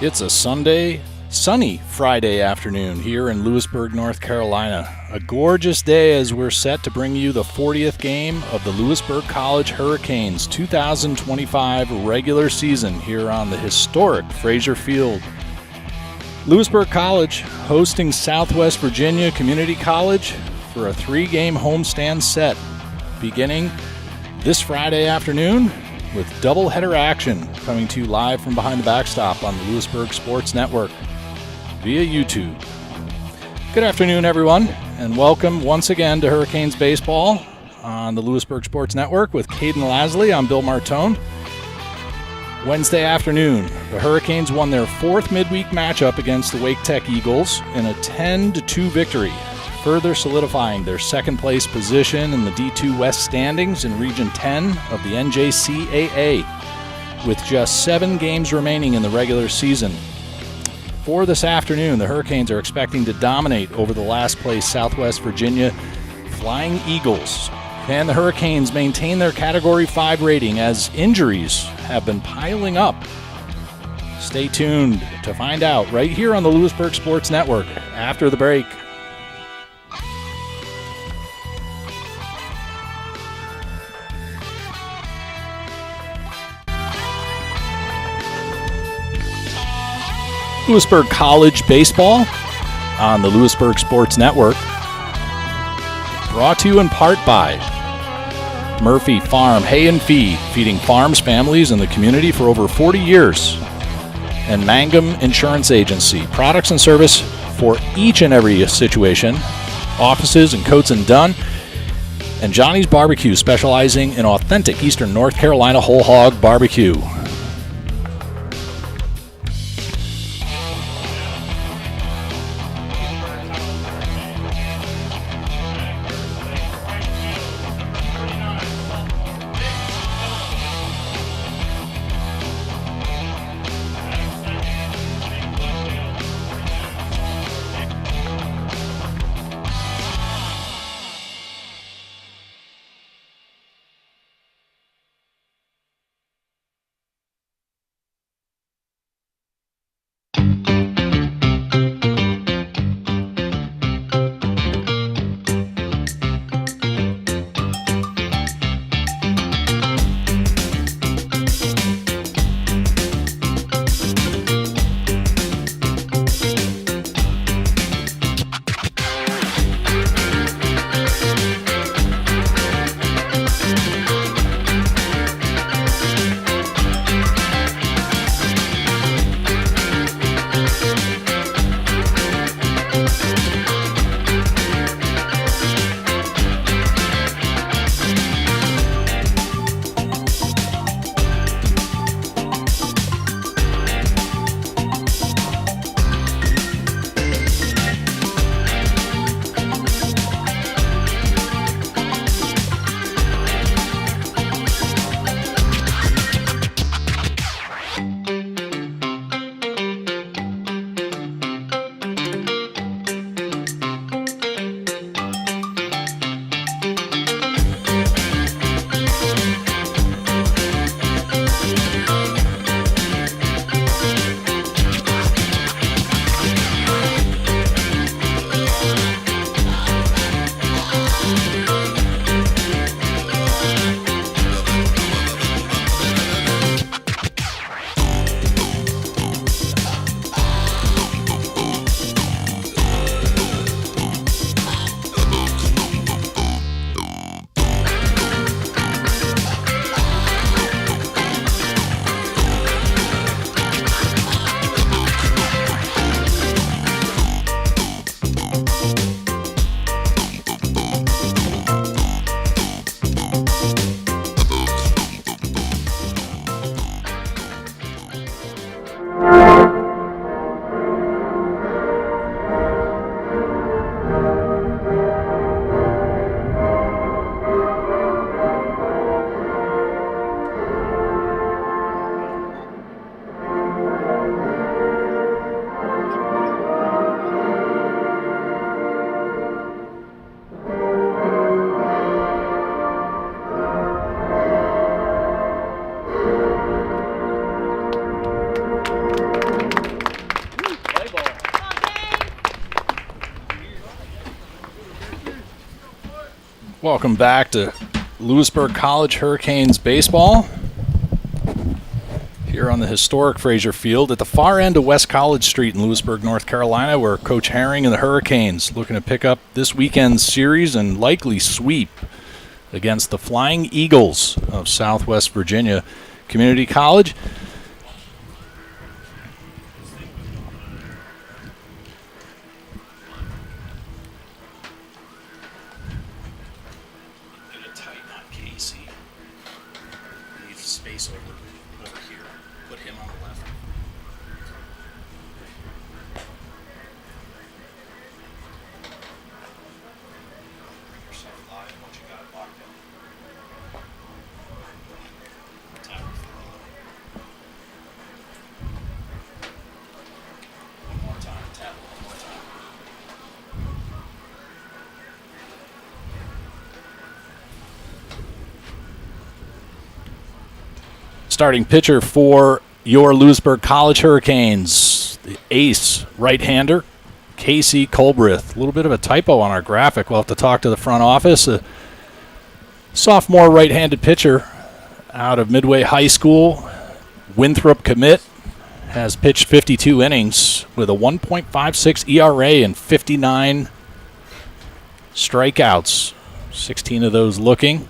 It's a sunny Friday afternoon here in Louisburg, North Carolina. A gorgeous day as we're set to bring you the 40th game of the Louisburg College Hurricanes 2025 regular season here on the historic Fraser Field. Louisburg College hosting Southwest Virginia Community College for a 3-game homestand set beginning this Friday afternoon with doubleheader action coming to you live from behind the backstop on the Louisburg Sports Network via YouTube. Good afternoon, everyone, and welcome once again to Hurricanes Baseball on the Louisburg Sports Network with Caden Lasley. I'm Bill Martone. Wednesday afternoon, the Hurricanes won their 4th midweek matchup against the Wake Tech Eagles in a 10-2 victory, further solidifying their second-place position in the D2 West standings in Region 10 of the NJCAA, with just 7 games remaining in the regular season. For this afternoon, the Hurricanes are expecting to dominate over the last-place Southwest Virginia Flying Eagles. Can the Hurricanes maintain their Category 5 rating as injuries have been piling up? Stay tuned to find out right here on the Louisburg Sports Network after the break. Louisburg College Baseball on the Louisburg Sports Network. Brought to you in part by Murphy Farm Hay and Feed, feeding farms, families, and the community for over 40 years. And Mangum Insurance Agency, products and service for each and every situation. Offices in Coates and Dunn. And Johnny's Barbecue, specializing in authentic Eastern North Carolina whole hog barbecue. Welcome back to Louisburg College Hurricanes baseball. Here on the historic Fraser Field at the far end of West College Street in Louisburg, North Carolina, where Coach Herring and the Hurricanes looking to pick up this weekend's series and likely sweep against the Flying Eagles of Southwest Virginia Community College. Starting pitcher for your Louisburg College Hurricanes, the ace right-hander, Casey Colbreth. A little bit of a typo on our graphic. We'll have to talk to the front office. A sophomore right-handed pitcher out of Midway High School, Winthrop commit, has pitched 52 innings with a 1.56 ERA and 59 strikeouts, 16 of those looking.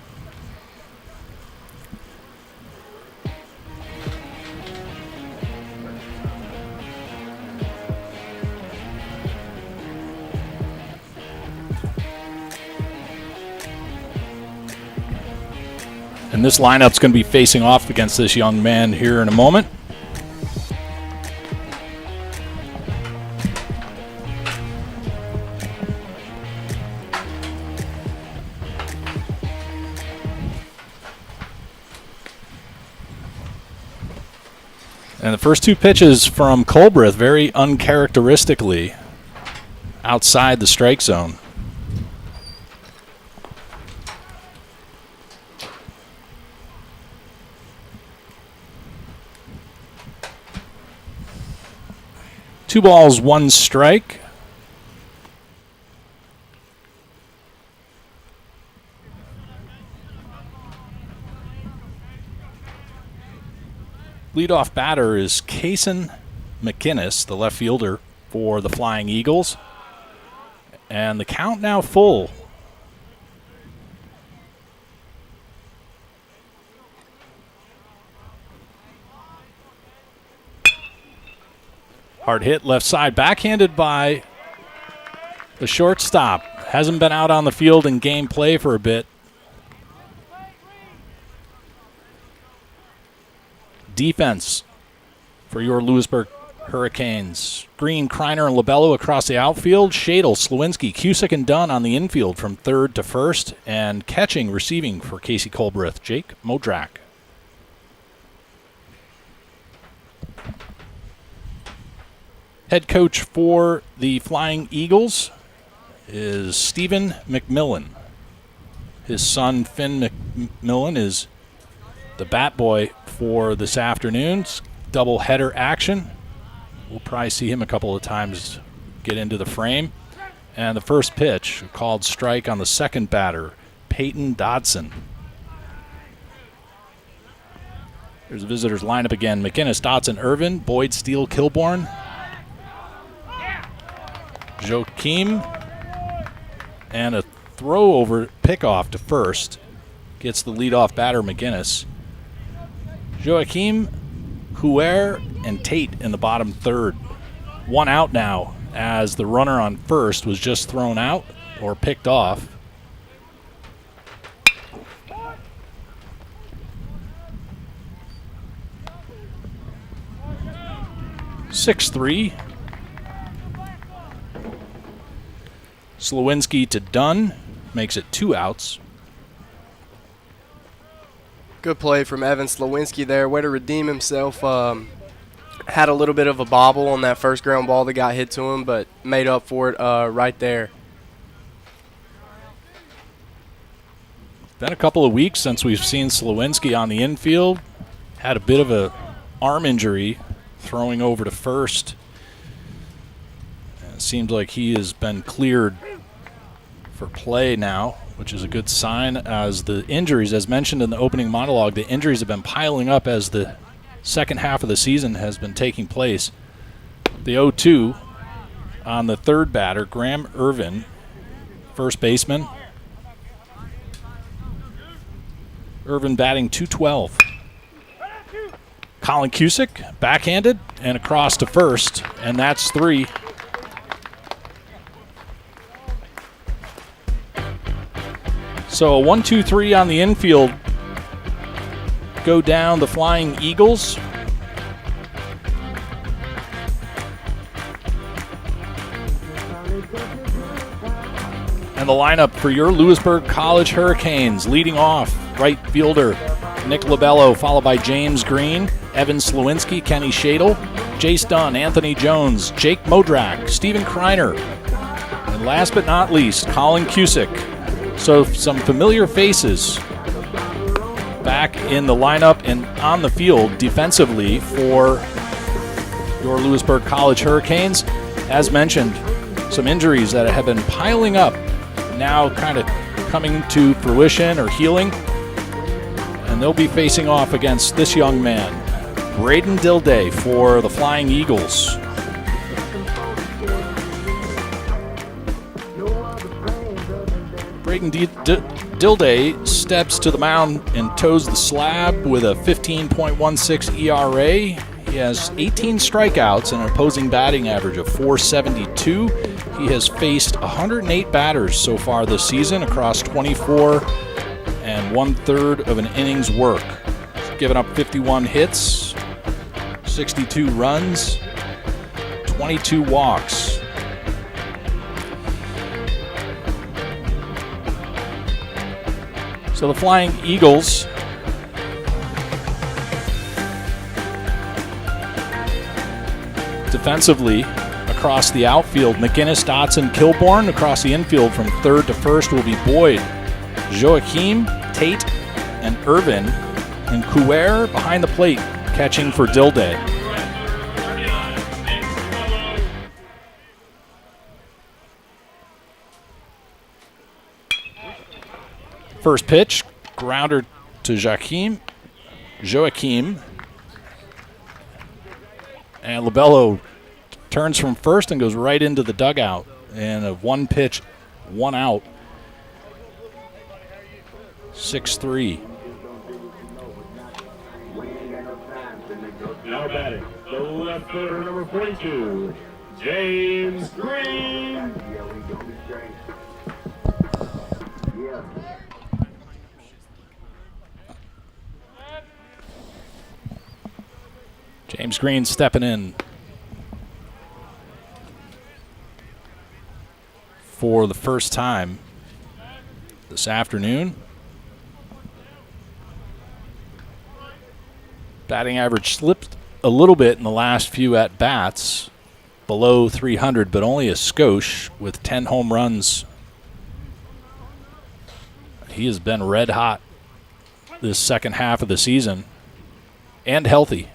And this lineup's going to be facing off against this young man here in a moment. And the first two pitches from Colbreth, very uncharacteristically outside the strike zone. Two balls, one strike. Leadoff batter is Kason McInnes, the left fielder for the Flying Eagles. And the count now full. Hard hit left side, backhanded by the shortstop. Hasn't been out on the field in game play for a bit. Defense for your Louisburg Hurricanes. Green, Kreiner, and Labello across the outfield. Shadle, Slawinski, Cusick, and Dunn on the infield from third to first. And catching, receiving for Casey Colbreth, Jake Modrak. Head coach for the Flying Eagles is Stephen McMillan. His son, Finn McMillan, is the bat boy for this afternoon's double-header action. We'll probably see him a couple of times get into the frame. And the first pitch, called strike on the second batter, Peyton Dodson. Here's the visitors lineup again. McInnes, Dodson, Irvin, Boyd, Steele, Kilborn, Joachim, and a throw over pickoff to first. Gets the leadoff batter, McInnes. Joachim, Huer, and Tate in the bottom third. One out now as the runner on first was just thrown out or picked off. Six-3. Slawinski to Dunn, makes it 2 outs. Good play from Evan Slawinski there. Way to redeem himself. Had a little bit of a bobble on that first ground ball that got hit to him, but made up for it right there. Been a couple of weeks since we've seen Slawinski on the infield. Had a bit of a arm injury throwing over to first. It seems like he has been cleared for play now which is a good sign, as the injuries, as mentioned in the opening monologue, the injuries have been piling up as the second half of the season has been taking place. The 0-2 on the third batter, Graham Irvin, first baseman. Irvin batting .212. Colin Cusick, backhanded and across to first, and that's 3. So a 1-2-3 on the infield. Go down the Flying Eagles. And the lineup for your Louisburg College Hurricanes, leading off right fielder Nick Lobello, followed by James Green, Evan Slawinski, Kenny Shadle, Jace Dunn, Anthony Jones, Jake Modrak, Steven Kreiner, and last but not least, Colin Cusick. So some familiar faces back in the lineup and on the field defensively for your Louisburg College Hurricanes. As mentioned, some injuries that have been piling up, now kind of coming to fruition or healing. And they'll be facing off against this young man, Braden Dilday for the Flying Eagles. Braden Dilday steps to the mound and toes the slab with a 15.16 ERA. He has 18 strikeouts and an opposing batting average of .472. He has faced 108 batters so far this season across 24 and 1/3 of an inning's work. He's given up 51 hits, 62 runs, 22 walks. So the Flying Eagles defensively across the outfield, McGinnis, Dotson, Kilborn. Across the infield from third to first will be Boyd, Joachim, Tate, and Irvin. And Couer behind the plate, catching for Dilday. First pitch, grounder to Joachim. And Lobello turns from first and goes right into the dugout. And a one pitch, 1 out. 6-3. Now batting, the left fielder, number 42, James Green. James Green stepping in for the first time this afternoon. Batting average slipped a little bit in the last few at-bats, below 300, but only a skosh with 10 home runs. He has been red hot this second half of the season and healthy.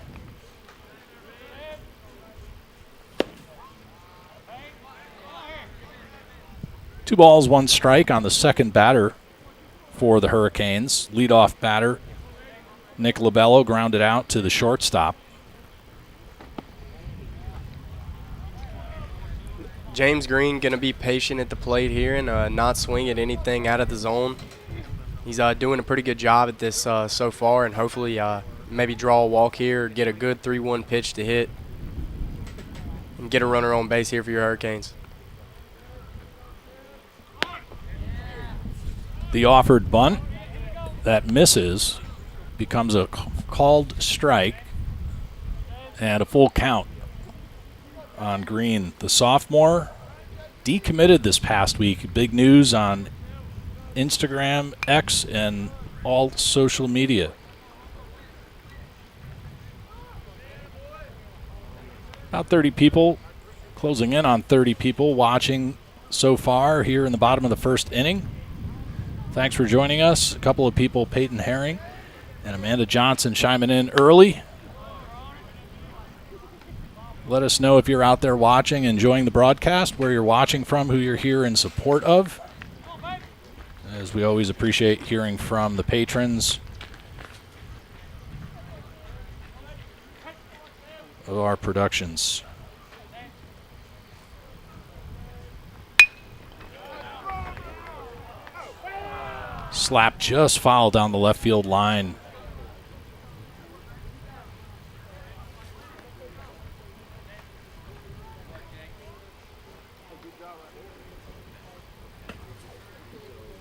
2 balls, 1 strike on the second batter for the Hurricanes. Leadoff batter, Nick Lobello, grounded out to the shortstop. James Green going to be patient at the plate here and not swing at anything out of the zone. He's doing a pretty good job at this so far, and hopefully maybe draw a walk here, get a good 3-1 pitch to hit, and get a runner on base here for your Hurricanes. The offered bunt that misses becomes a called strike and a full count on Green. The sophomore decommitted this past week. Big news on Instagram, X, and all social media. About 30 people, closing in on 30 people watching so far here in the bottom of the first inning. Thanks for joining us. A couple of people, Peyton Herring and Amanda Johnson, chiming in early. Let us know if you're out there watching, enjoying the broadcast, where you're watching from, who you're here in support of. as we always appreciate hearing from the patrons of our productions. Slap just fouled down the left field line.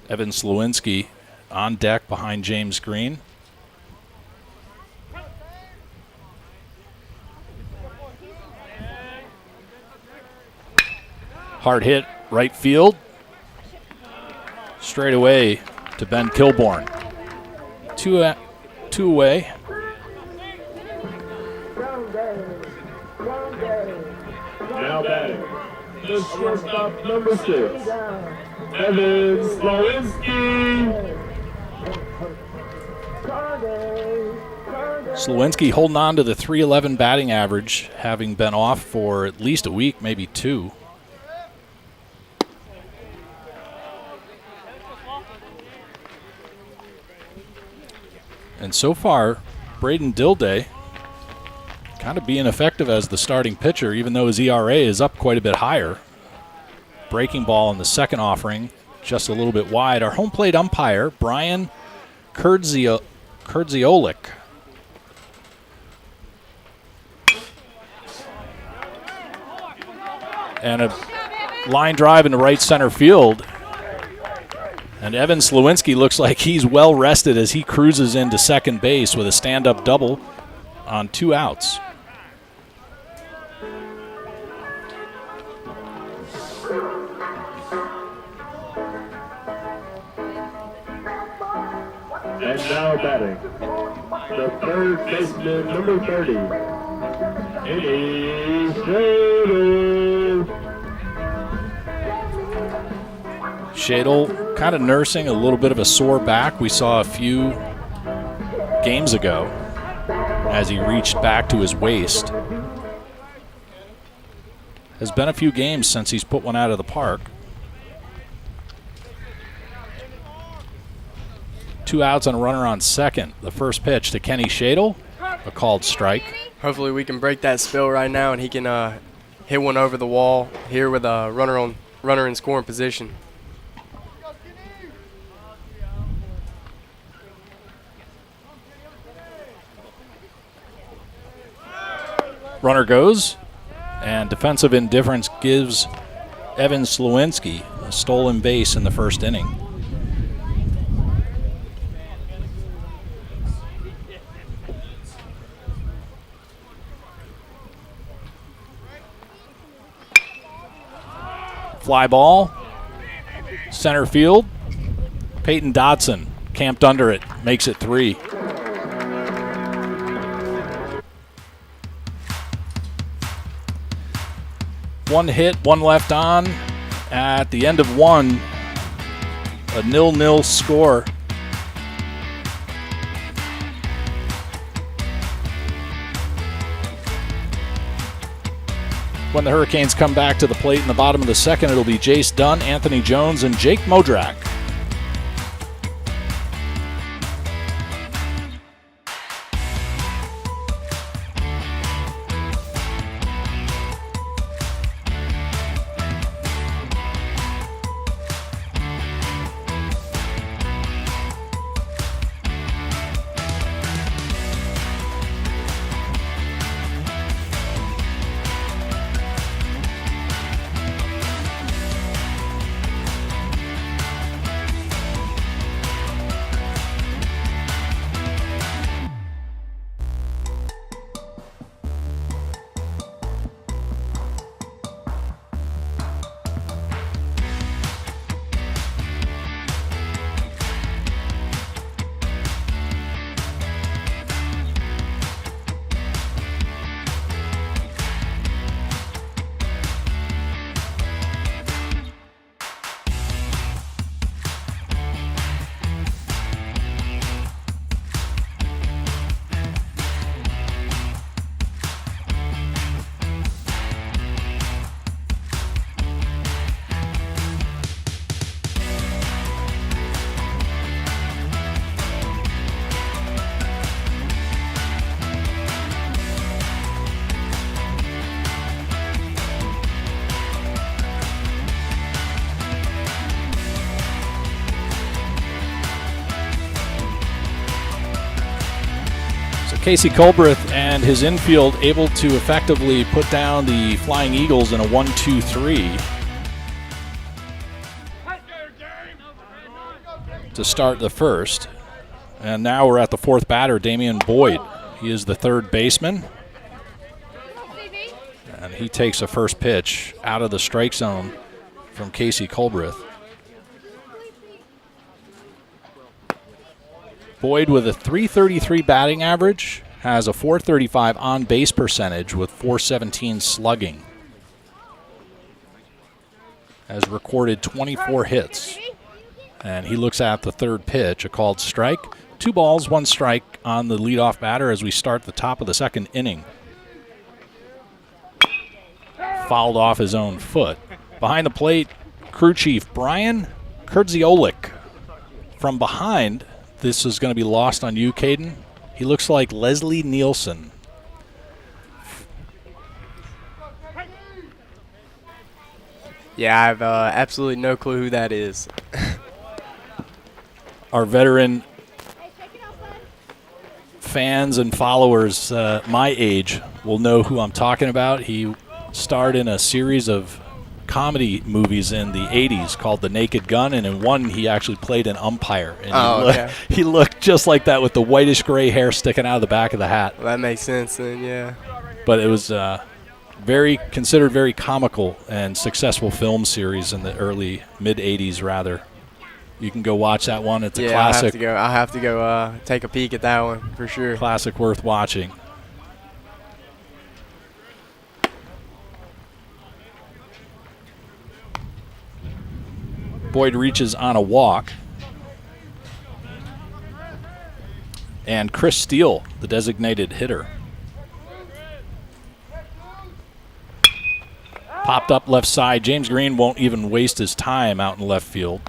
Evan Slewinski on deck behind James Green. Hard hit, right field. Straight away to Ben Kilborn. Two away. Now batting, the shortstop number 6, Evan Slewinski. Slewinski holding on to the .311 batting average, having been off for at least a week, maybe 2. And so far, Braden Dilday kind of being effective as the starting pitcher, even though his ERA is up quite a bit higher. Breaking ball in the second offering, just a little bit wide. Our home plate umpire, Brian Kurdziolik. And a line drive into right center field. And Evan Slewinski looks like he's well rested as he cruises into second base with a stand-up double on 2 outs. And now batting, the third baseman, number 30, Shadle kind of nursing a little bit of a sore back. We saw a few games ago as he reached back to his waist. Has been a few games since he's put one out of the park. 2 outs and a runner on second. The first pitch to Kenny Shadle, a called strike. Hopefully we can break that spell right now and he can hit one over the wall here with a runner in scoring position. Runner goes, and defensive indifference gives Evan Slewinski a stolen base in the first inning. Fly ball, center field. Peyton Dodson camped under it, makes it 3. One hit, one left on. At the end of 1, a 0-0 score. When the Hurricanes come back to the plate in the bottom of the second, it'll be Jace Dunn, Anthony Jones, and Jake Modrak. Casey Colbreth and his infield able to effectively put down the Flying Eagles in a 1-2-3 to start the first. And now we're at the fourth batter, Damian Boyd. He is the third baseman. And he takes a first pitch out of the strike zone from Casey Colbreth. Boyd with a .333 batting average, has a .435 on-base percentage with .417 slugging. Has recorded 24 hits. And he looks at the third pitch, a called strike. 2 balls, 1 strike on the leadoff batter as we start the top of the second inning. Fouled off his own foot. Behind the plate, crew chief Brian Kurdziolik. From behind, this is going to be lost on you, Caden. He looks like Leslie Nielsen. Yeah, I have absolutely no clue who that is. Our veteran fans and followers my age will know who I'm talking about. He starred in a series of comedy movies in the 80s called The Naked Gun, and in one he actually played an umpire. And he looked just like that with the whitish gray hair sticking out of the back of the hat. Well, that makes sense then, yeah. But it was considered very comical and successful film series in the early mid-80s rather. You can go watch that one. It's a classic. I'll have to go take a peek at that one for sure. Classic worth watching. Boyd reaches on a walk. And Chris Steele, the designated hitter. Popped up left side. James Green won't even waste his time out in left field.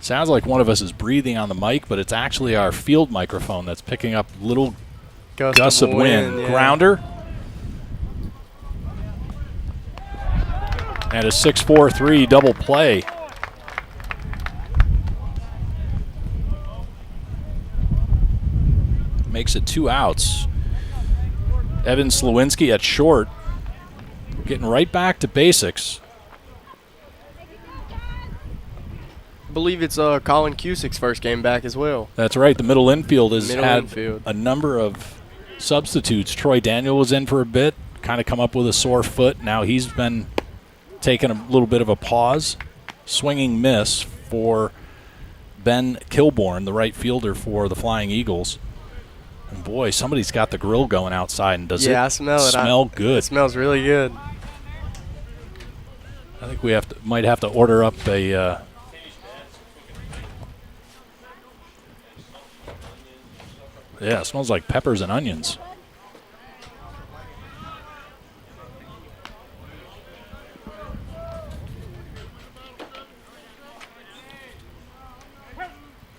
Sounds like one of us is breathing on the mic, but it's actually our field microphone that's picking up little gusts of wind. Yeah. Grounder. And a 6-4-3 double play. Makes it 2 outs. Evan Slawinski at short. Getting right back to basics. I believe it's Colin Cusick's first game back as well. That's right. The middle infield has had a number of substitutes. Troy Daniel was in for a bit, kind of come up with a sore foot. Now he's been taking a little bit of a pause. Swinging miss for Ben Kilborn, the right fielder for the Flying Eagles. And boy, somebody's got the grill going outside, and does it I smell it. Smell good? It smells really good. I think we might have to order up a yeah, it smells like peppers and onions.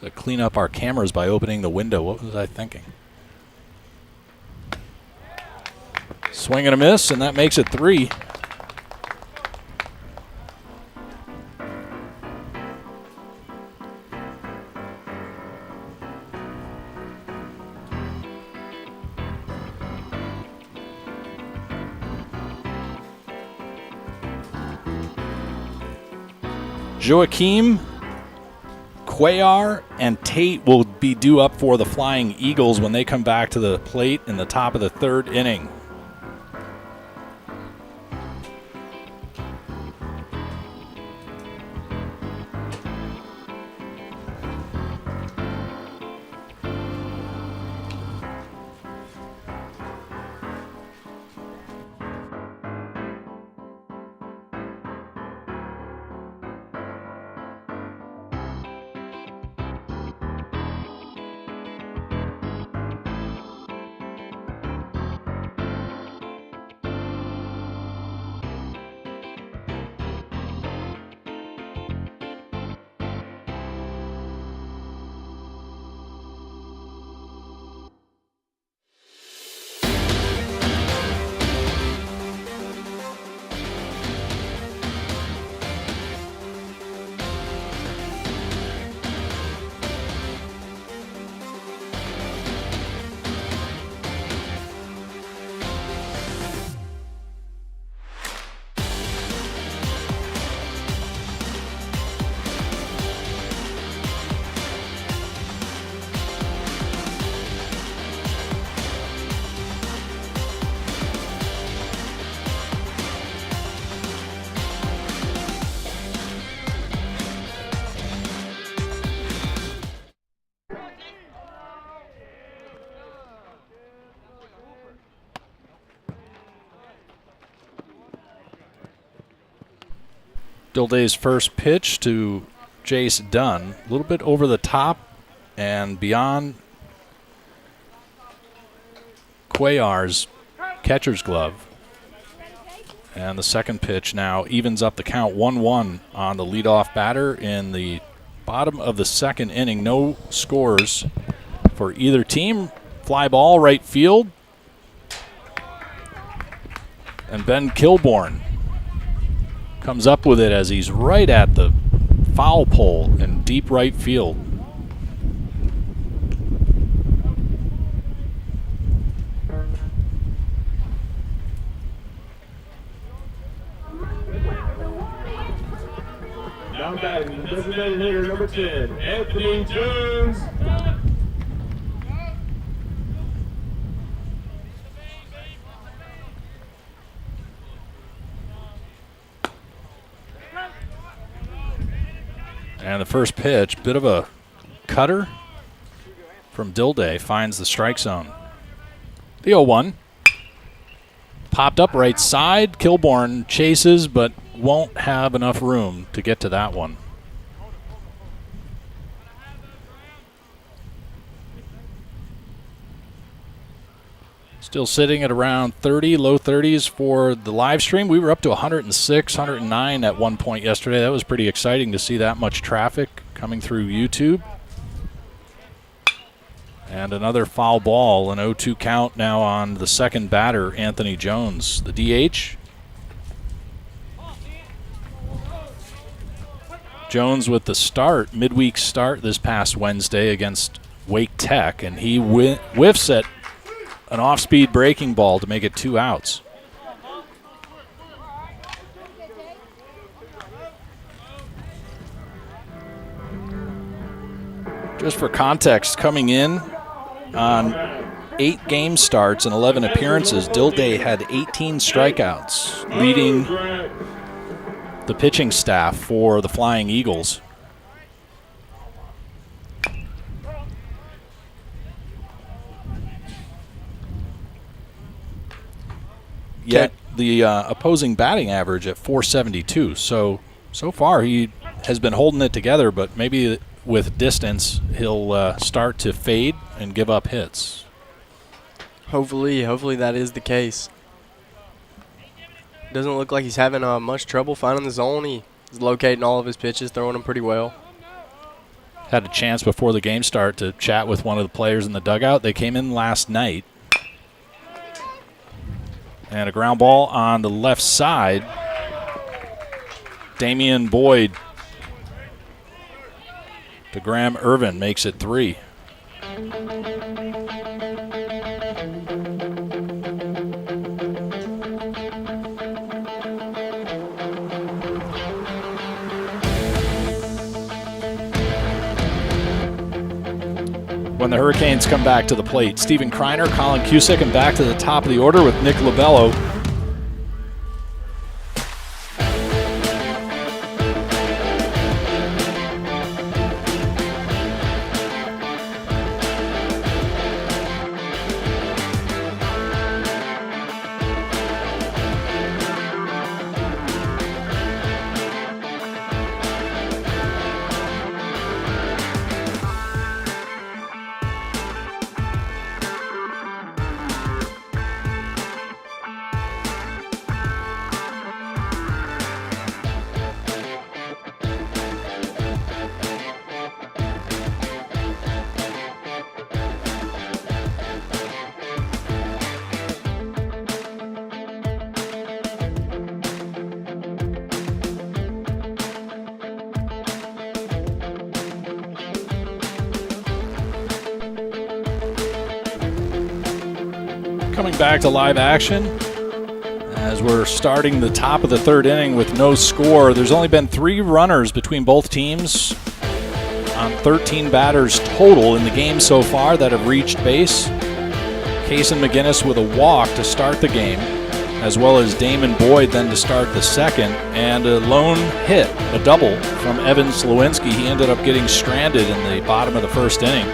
To clean up our cameras by opening the window. What was I thinking? Swing and a miss, and that makes it 3. Joaquim, Cuellar, and Tate will be due up for the Flying Eagles when they come back to the plate in the top of the 3rd inning. Dilday's first pitch to Jace Dunn. A little bit over the top and beyond Cuellar's catcher's glove. And the second pitch now evens up the count 1-1 on the leadoff batter in the bottom of the second inning. No scores for either team. Fly ball right field. And Ben Kilborn comes up with it as he's right at the foul pole in deep right field. Now batting, designated hitter number 10, Anthony Jones. And the first pitch, bit of a cutter from Dilday, finds the strike zone. The 0-1. Popped up right side. Kilborn chases, but won't have enough room to get to that one. Still sitting at around 30, low 30s for the live stream. We were up to 106, 109 at one point yesterday. That was pretty exciting to see that much traffic coming through YouTube. And another foul ball, an 0-2 count now on the second batter, Anthony Jones, the DH. Jones with the start, midweek start this past Wednesday against Wake Tech, and he whiffs at an off-speed breaking ball to make it 2 outs. Just for context, coming in on 8 game starts and 11 appearances, Dilday had 18 strikeouts, leading the pitching staff for the Flying Eagles. Yet the opposing batting average at .472. So far he has been holding it together, but maybe with distance he'll start to fade and give up hits. Hopefully that is the case. Doesn't look like he's having much trouble finding the zone. He's locating all of his pitches, throwing them pretty well. Had a chance before the game start to chat with one of the players in the dugout. They came in last night. And a ground ball on the left side. Damian Boyd to Graham Irvin makes it 3. When the Hurricanes come back to the plate, Stephen Kreiner, Colin Cusick, and back to the top of the order with Nick Lobello. Coming back to live action as we're starting the top of the third inning with no score. There's only been 3 runners between both teams on 13 batters total in the game so far that have reached base. Kaysen McGinnis with a walk to start the game, as well as Damon Boyd then to start the second, and a lone hit, a double from Evan Slowinski. He ended up getting stranded in the bottom of the first inning.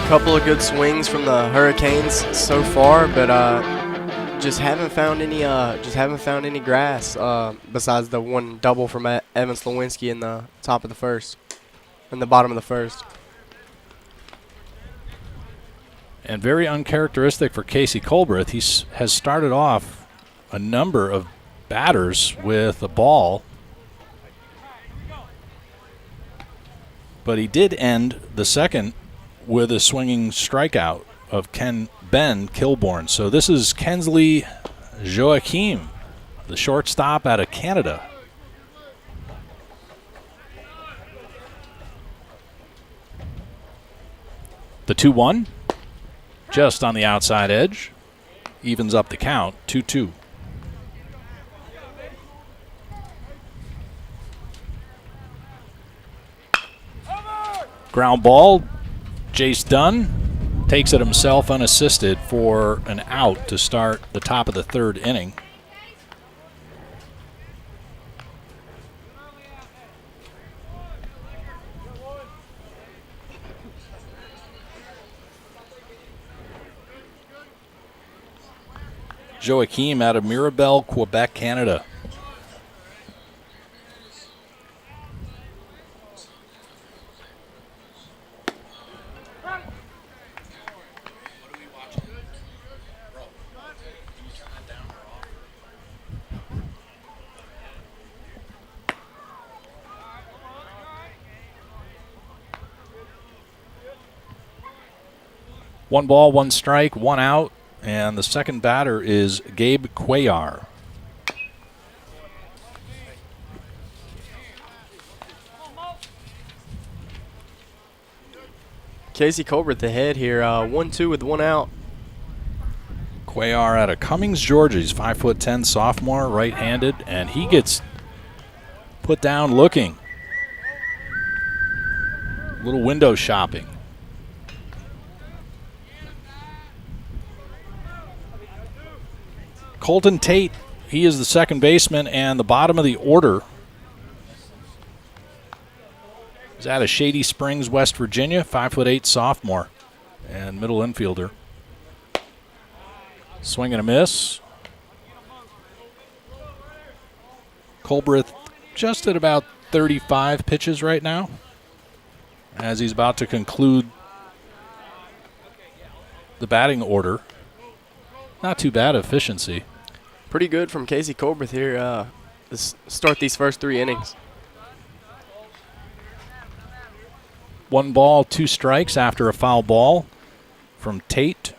Couple of good swings from the Hurricanes so far, but Just haven't found any grass besides the one double from Evans Lewinsky in the top of the first, in the bottom of the first. And very uncharacteristic for Casey Colbreth, he has started off a number of batters with a ball, but he did end the second with a swinging strikeout of Ben Kilborn. So this is Kensley Joachim, the shortstop out of Canada. The 2-1, just on the outside edge, evens up the count, 2-2. Ground ball, Jace Dunn takes it himself unassisted for an out to start the top of the third inning. Joachim out of Mirabel, Quebec, Canada. One ball, one strike, one out, and the second batter is Gabe Cuellar. Casey Colbreth ahead here, 1-2 with one out. Cuellar out of Cummings, Georgia. He's 5'10", sophomore, right-handed, and he gets put down looking. A little window shopping. Colton Tate, he is the second baseman and the bottom of the order. He's out of Shady Springs, West Virginia, 5'8" sophomore and middle infielder. Swing and a miss. Colbreth just at about 35 pitches right now as he's about to conclude the batting order. Not too bad efficiency. Pretty good from Casey Colbreth here to start these first three innings. One ball, two strikes after a foul ball from Tate.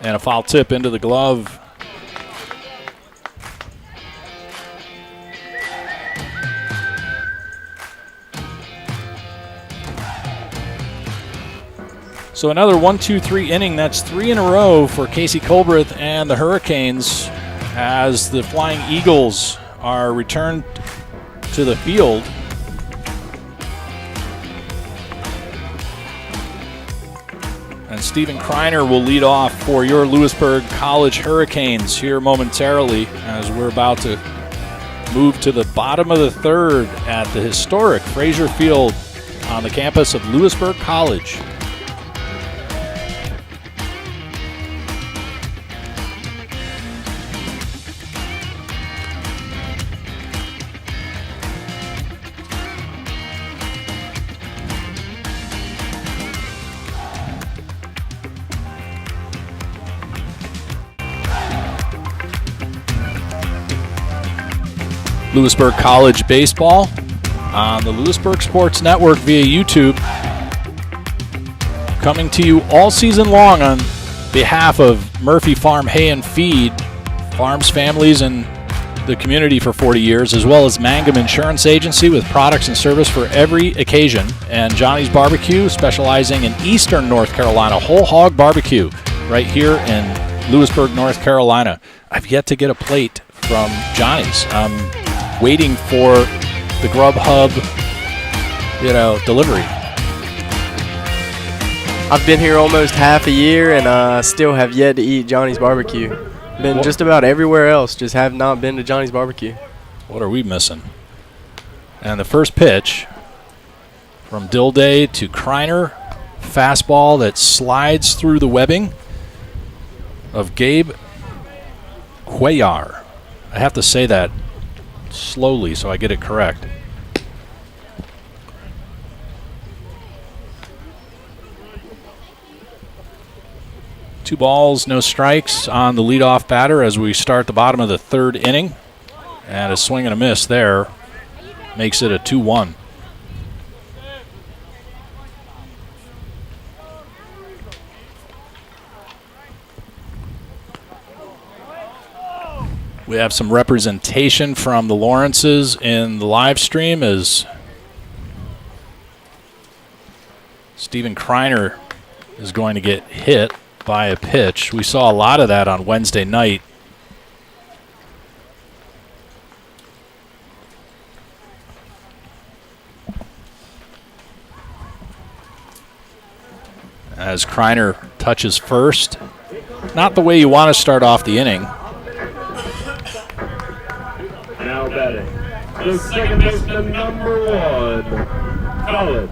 And a foul tip into the glove. So another 1-2-3 inning. That's three in a row for Casey Colbreth and the Hurricanes as the Flying Eagles are returned to the field. And Stephen Kreiner will lead off for your Louisburg College Hurricanes here momentarily as we're about to move to the bottom of the third at the historic Frazier Field on the campus of Louisburg College. Louisburg College baseball on the Louisburg Sports Network via YouTube. Coming to you all season long on behalf of Murphy Farm Hay and Feed, farms, families, and the community for 40 years, as well as Mangum Insurance Agency with products and service for every occasion, and Johnny's Barbecue, specializing in Eastern North Carolina, whole hog barbecue right here in Louisburg, North Carolina. I've yet to get a plate from Johnny's. Waiting for the Grubhub, delivery. I've been here almost half a year and still have yet to eat Johnny's Barbecue. Been just about everywhere else, just have not been to Johnny's Barbecue. What are we missing? And the first pitch From Dilday to Kreiner. Fastball that slides through the webbing of Gabe Cuellar. I have to say that slowly so I get it correct. Two balls, no strikes on the leadoff batter as we start the bottom of the third inning. And a swing and a miss there makes it a 2-1. We have some representation from the Lawrences in the live stream as Steven Kreiner is going to get hit by a pitch. We saw a lot of that on Wednesday night. As Kreiner touches first. Not the way you want to start off the inning. Now batting, the second baseman, number 1, Colin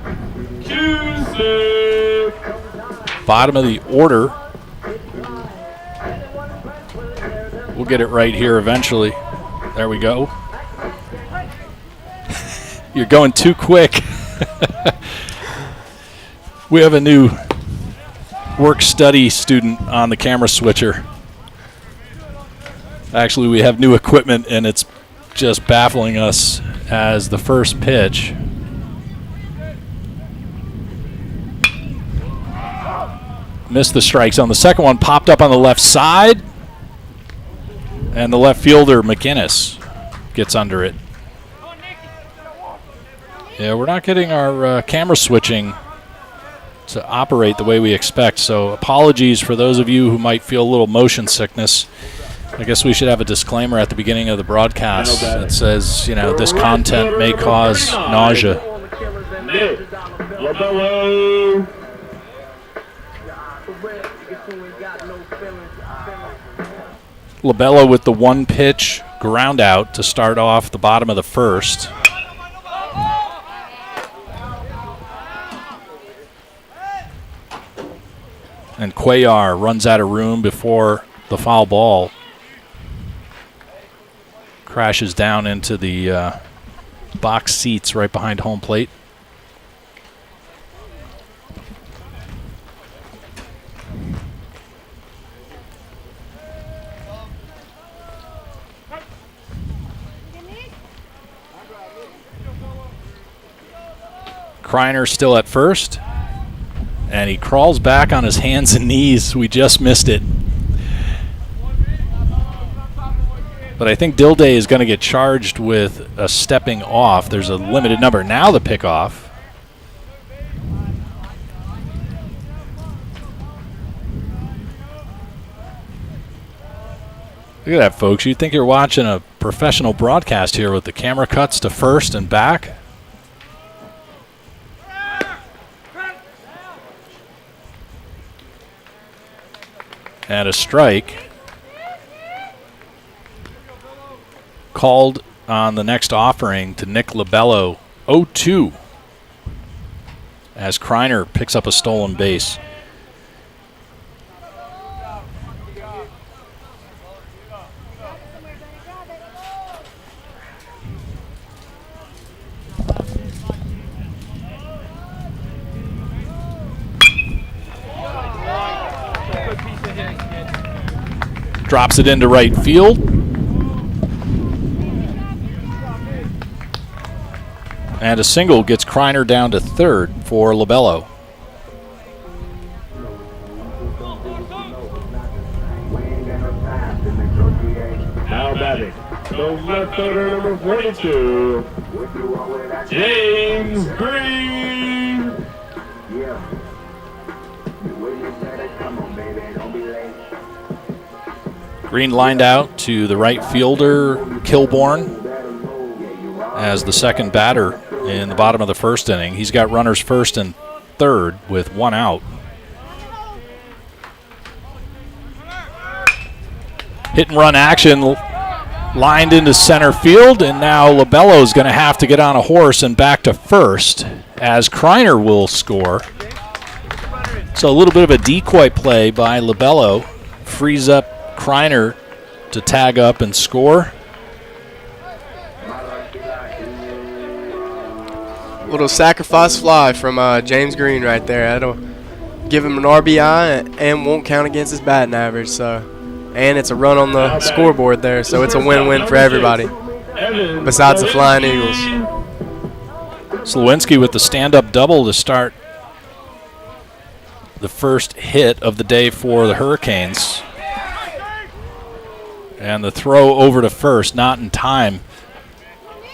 Cusick. Bottom of the order. We'll get it right here eventually. There we go. You're going too quick. We have a new work-study student on the camera switcher. Actually, we have new equipment, and it's just baffling us as the first pitch. Missed the strikes on the second one, popped up on the left side, and the left fielder, McInnes, gets under it. Yeah, we're not getting our camera switching to operate the way we expect, so apologies for those of you who might feel a little motion sickness. I guess we should have a disclaimer at the beginning of the broadcast that says, you know, this content may cause nausea. Labella with the one pitch ground out to start off the bottom of the first. And Cuellar runs out of room before the foul ball crashes down into the box seats right behind home plate. Kreiner still at first, and he crawls back on his hands and knees. We just missed it. But I think Dilday is going to get charged with a stepping off. There's a limited number. Now the pickoff. Look at that, folks. You'd think you're watching a professional broadcast here with the camera cuts to first and back. And a strike. Called on the next offering to Nick Labello, 0-2, as Kreiner picks up a stolen base. Drops it into right field. And a single gets Kreiner down to third for Labello. Now batting, the left fielder, number 42, James Green. Green lined out to the right fielder, Kilborn, as the second batter in the bottom of the first inning. He's got runners first and third with one out. Hit and run action. lined into center field, and now LaBello's going to have to get on a horse and back to first as Kreiner will score. So a little bit of a decoy play by LaBello frees up Kreiner to tag up and score. Little sacrifice fly from James Green right there. That'll give him an RBI and won't count against his batting average. And it's a run on the scoreboard there, so it's a win-win for everybody besides the Flying Eagles. Slawinski with the stand-up double to start the first hit of the day for the Hurricanes. And the throw over to first, not in time.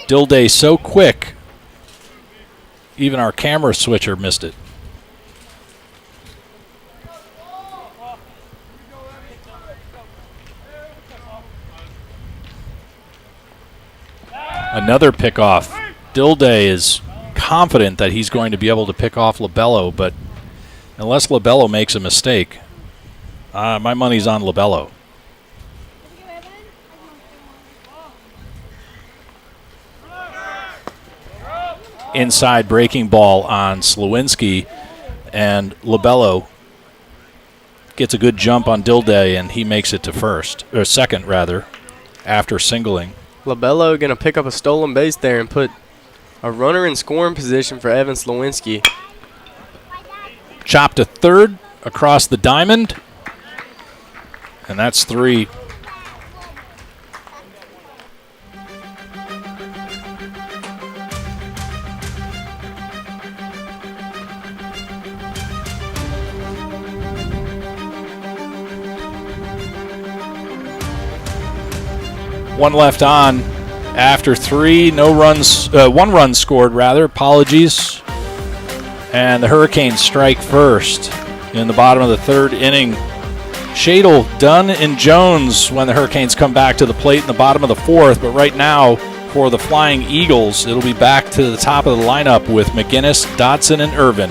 Dilday so quick, even our camera switcher missed it. Another pickoff. Dilday is confident that he's going to be able to pick off LaBello, but unless LaBello makes a mistake, my money's on LaBello. Inside breaking ball on Slawinski, and LaBello gets a good jump on Dilday, and he makes it to first, or second rather, after singling. LaBello going to pick up a stolen base there and put a runner in scoring position for Evan Slawinski. Chop to third across the diamond, and that's 3. One left on after 3. No runs, 1 run scored rather. Apologies. And the Hurricanes strike first in the bottom of the 3rd inning. Shadle, Dunn, and Jones when the Hurricanes come back to the plate in the bottom of the 4th. But right now, for the Flying Eagles, it'll be back to the top of the lineup with McGinnis, Dotson, and Irvin.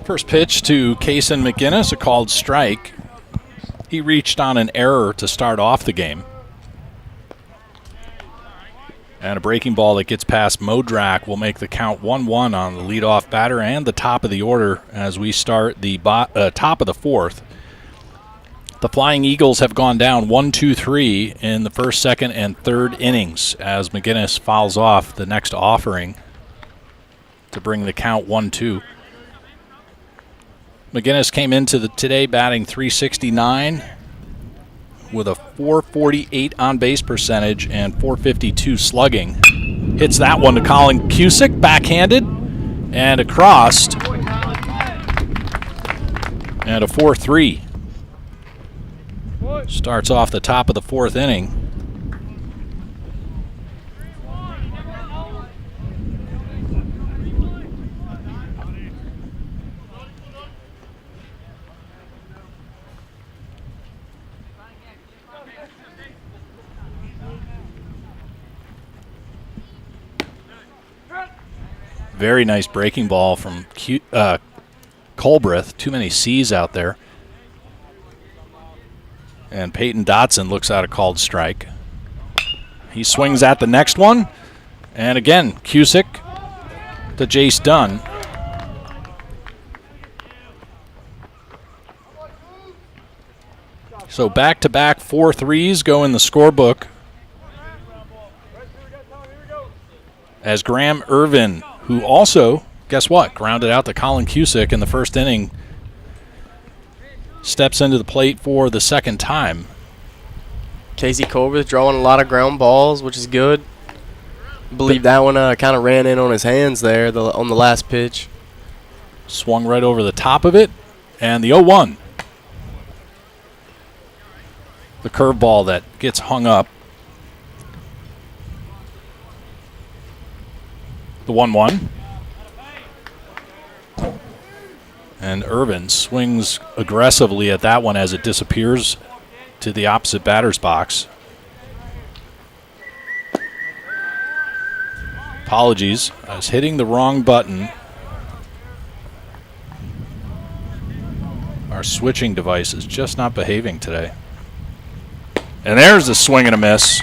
First pitch to Kaysen McGinnis, a called strike. He reached on an error to start off the game. And a breaking ball that gets past Modrak will make the count 1-1 on the leadoff batter and the top of the order as we start the top of the 4th. The Flying Eagles have gone down 1-2-3 in the 1st, 2nd, and 3rd innings as McGinnis fouls off the next offering to bring the count 1-2. McGinnis came into today batting .369 with a .448 on-base percentage and .452 slugging. Hits that one to Colin Cusick, backhanded, and across. And a 4-3. Starts off the top of the 4th inning. Very nice breaking ball from Colbreth. Too many C's out there. And Peyton Dotson looks out a called strike. He swings at the next one. And again, Cusick to Jace Dunn. So back-to-back 4 threes go in the scorebook. As Graham Irvin, who also, guess what, grounded out to Colin Cusick in the first inning, steps into the plate for the second time. Casey Colbert drawing a lot of ground balls, which is good. I believe that one kind of ran in on his hands there on the last pitch. Swung right over the top of it, and the 0-1. The curveball that gets hung up. The 1-1. And Irvin swings aggressively at that one as it disappears to the opposite batter's box. Apologies, I was hitting the wrong button. Our switching device is just not behaving today. And there's a swing and a miss.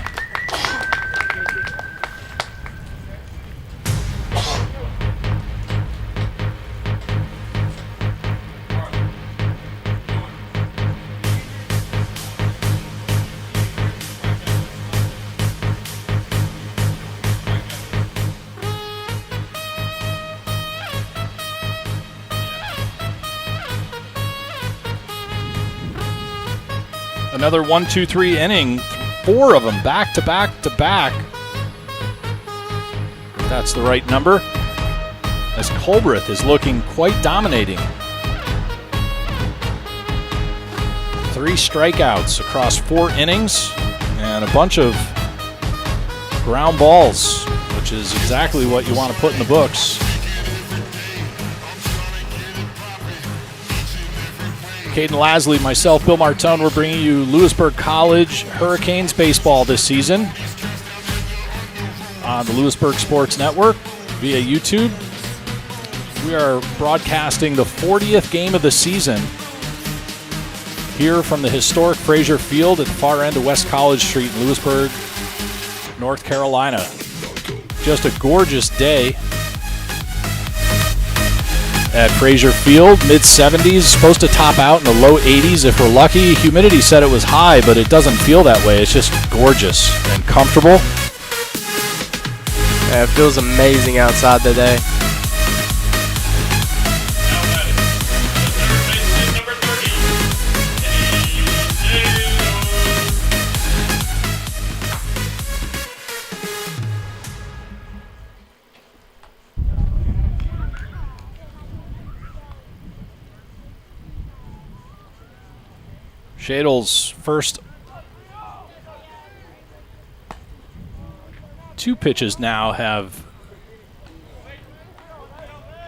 Another 1-2-3 inning, 4 of them back to back to back. If that's the right number. As Colbreth is looking quite dominating. 3 strikeouts across 4 innings and a bunch of ground balls, which is exactly what you want to put in the books. Caden Lasley, myself, Bill Martone, we're bringing you Louisburg College Hurricanes baseball this season on the Louisburg Sports Network via YouTube. We are broadcasting the 40th game of the season here from the historic Frazier Field at the far end of West College Street in Louisburg, North Carolina. Just a gorgeous day at Frazier Field, mid-70s, supposed to top out in the low 80s if we're lucky. Humidity said it was high, but it doesn't feel that way. It's just gorgeous and comfortable. Yeah, it feels amazing outside today. Shadle's first 2 pitches now have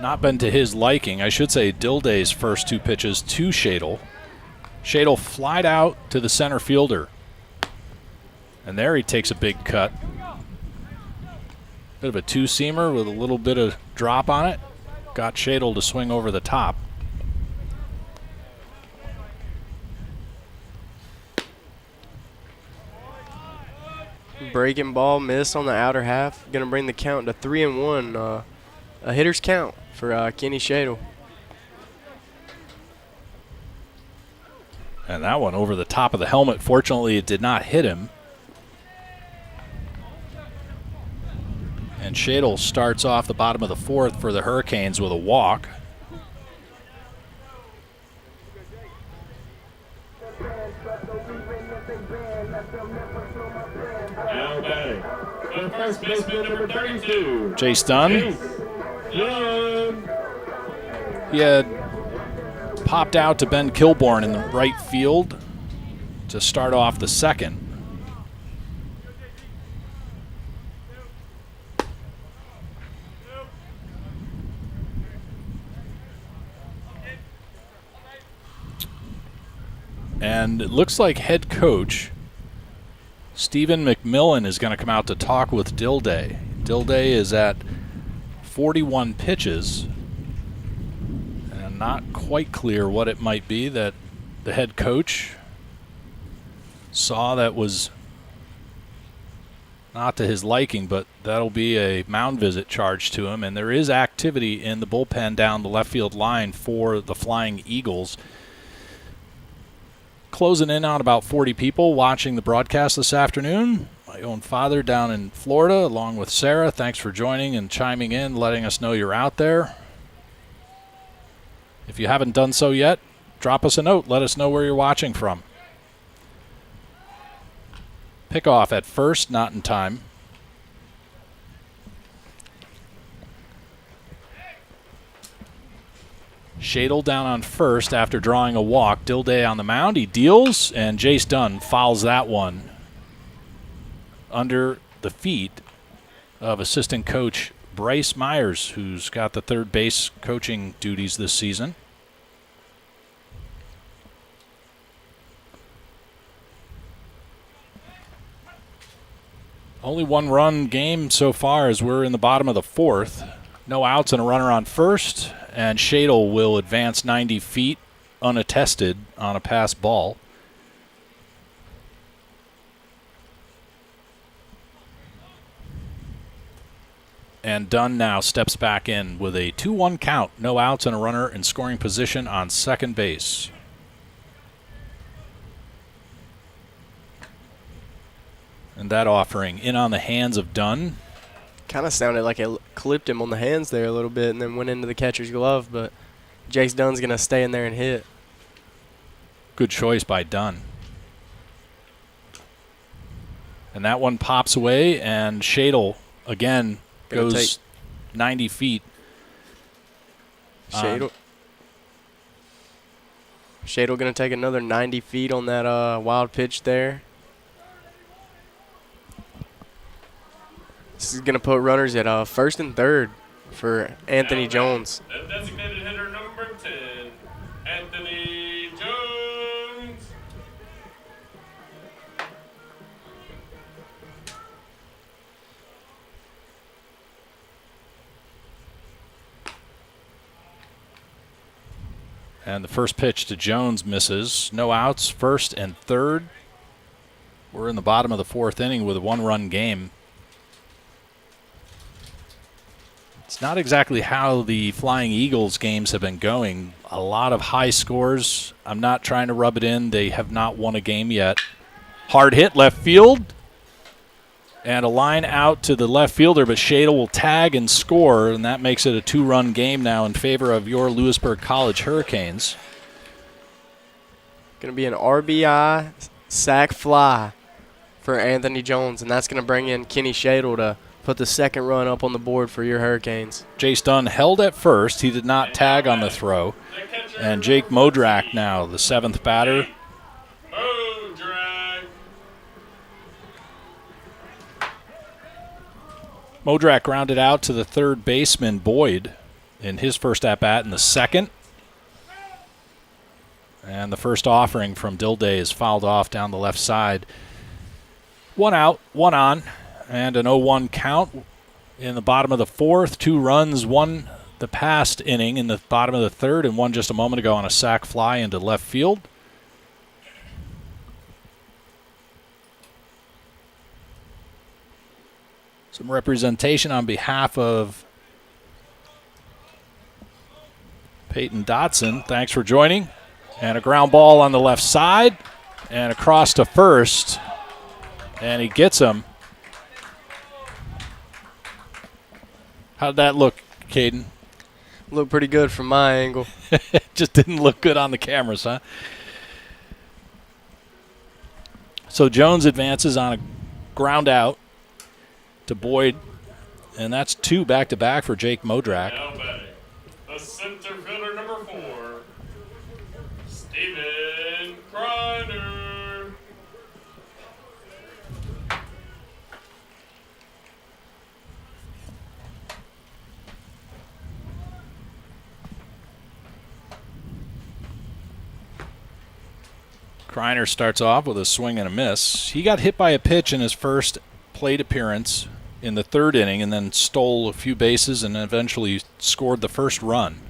not been to his liking. I should say Dilday's first 2 pitches to Shadle. Shadle flied out to the center fielder. And there he takes a big cut. Bit of a 2-seamer with a little bit of drop on it. Got Shadle to swing over the top. Breaking ball, miss on the outer half. Going to bring the count to 3-1. A hitter's count for Kenny Shadle. And that one over the top of the helmet. Fortunately, it did not hit him. And Shadle starts off the bottom of the 4th for the Hurricanes with a walk. Now batting, the first baseman, number 32. Jace Dunn. He had popped out to Ben Kilborn in the right field to start off the 2nd. And it looks like head coach Stephen McMillan is going to come out to talk with Dilday. Dilday is at 41 pitches. And not quite clear what it might be that the head coach saw that was not to his liking, but that'll be a mound visit charged to him. And there is activity in the bullpen down the left field line for the Flying Eagles. Closing in on about 40 people watching the broadcast this afternoon. My own father down in Florida, along with Sarah. Thanks for joining and chiming in, letting us know you're out there. If you haven't done so yet, drop us a note. Let us know where you're watching from. Pickoff at first, not in time. Shadle down on first after drawing a walk. Dilday on the mound. He deals, and Jace Dunn fouls that one under the feet of assistant coach Bryce Myers, who's got the third base coaching duties this season. Only one run game so far as we're in the bottom of the fourth. No outs and a runner on first, and Shadle will advance 90 feet unattested on a pass ball. And Dunn now steps back in with a 2-1 count. No outs and a runner in scoring position on second base. And that offering in on the hands of Dunn. Kind of sounded like it clipped him on the hands there a little bit and then went into the catcher's glove, but Jace Dunn's going to stay in there and hit. Good choice by Dunn. And that one pops away, and Shadle again goes 90 feet. Shadle going to take another 90 feet on that wild pitch there. This is going to put runners at first and third for Anthony Jones. The designated hitter number 10, Anthony Jones. And the first pitch to Jones misses. No outs, first and third. We're in the bottom of the fourth inning with a one-run game. It's not exactly how the Flying Eagles games have been going. A lot of high scores. I'm not trying to rub it in. They have not won a game yet. Hard hit left field. And a line out to the left fielder, but Shadle will tag and score, and that makes it a two-run game now in favor of your Louisburg College Hurricanes. Going to be an RBI sac fly for Anthony Jones, and that's going to bring in Kenny Shadle to put the second run up on the board for your Hurricanes. Jace Dunn held at first. He did not tag on the throw. And Jake Modrak now, the seventh batter. Modrak grounded out to the third baseman, Boyd, in his first at-bat in the second. And the first offering from Dilday is fouled off down the left side. One out, one on, and an 0-1 count in the bottom of the fourth. 2 runs, one the past inning in the bottom of the third, and one just a moment ago on a sac fly into left field. Some representation on behalf of Peyton Dotson. Thanks for joining. And a ground ball on the left side and across to first. And he gets him. How'd that look, Caden? Looked pretty good from my angle. Just didn't look good on the cameras, huh? So Jones advances on a ground out to Boyd, and that's 2 back-to-back for Jake Modrak. Now batting, the center fielder number 4, Steven Kreiner. Kreiner starts off with a swing and a miss. He got hit by a pitch in his first plate appearance in the third inning and then stole a few bases and eventually scored the first run.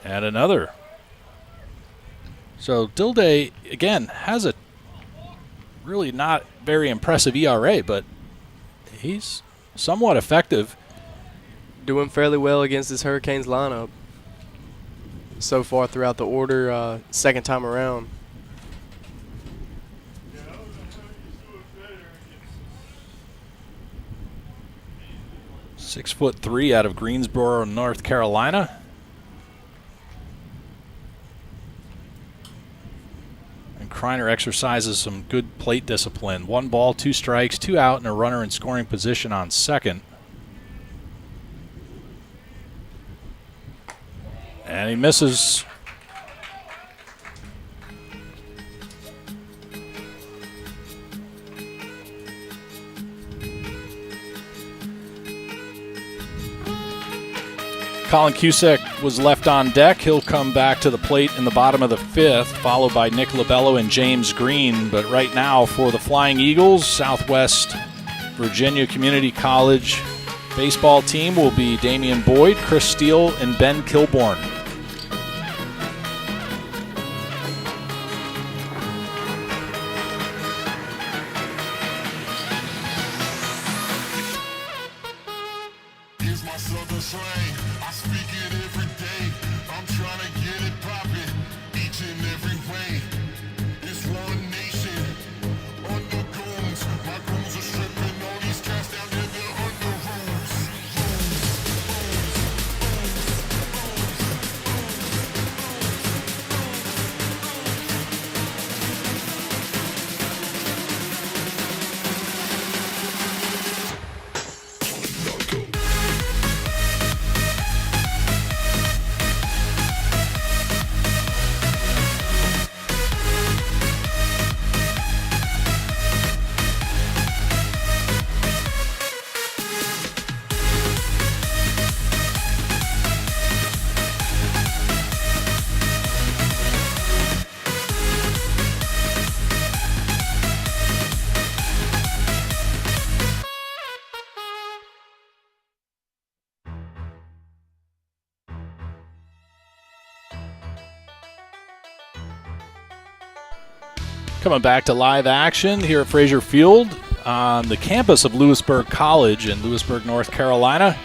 And another. So Dilday, again, has a really not very impressive ERA, but he's somewhat effective. Doing fairly well against this Hurricanes lineup so far throughout the order, second time around. "6'3" out of Greensboro, North Carolina. And Kreiner exercises some good plate discipline. 1 ball, 2 strikes, 2 out, and a runner in scoring position on second. And he misses. Colin Cusack was left on deck. He'll come back to the plate in the bottom of the 5th, followed by Nick Lobello and James Green. But right now for the Flying Eagles, Southwest Virginia Community College baseball team will be Damian Boyd, Chris Steele, and Ben Kilborn. Coming back to live action here at Frazier Field on the campus of Louisburg College in Louisburg, North Carolina.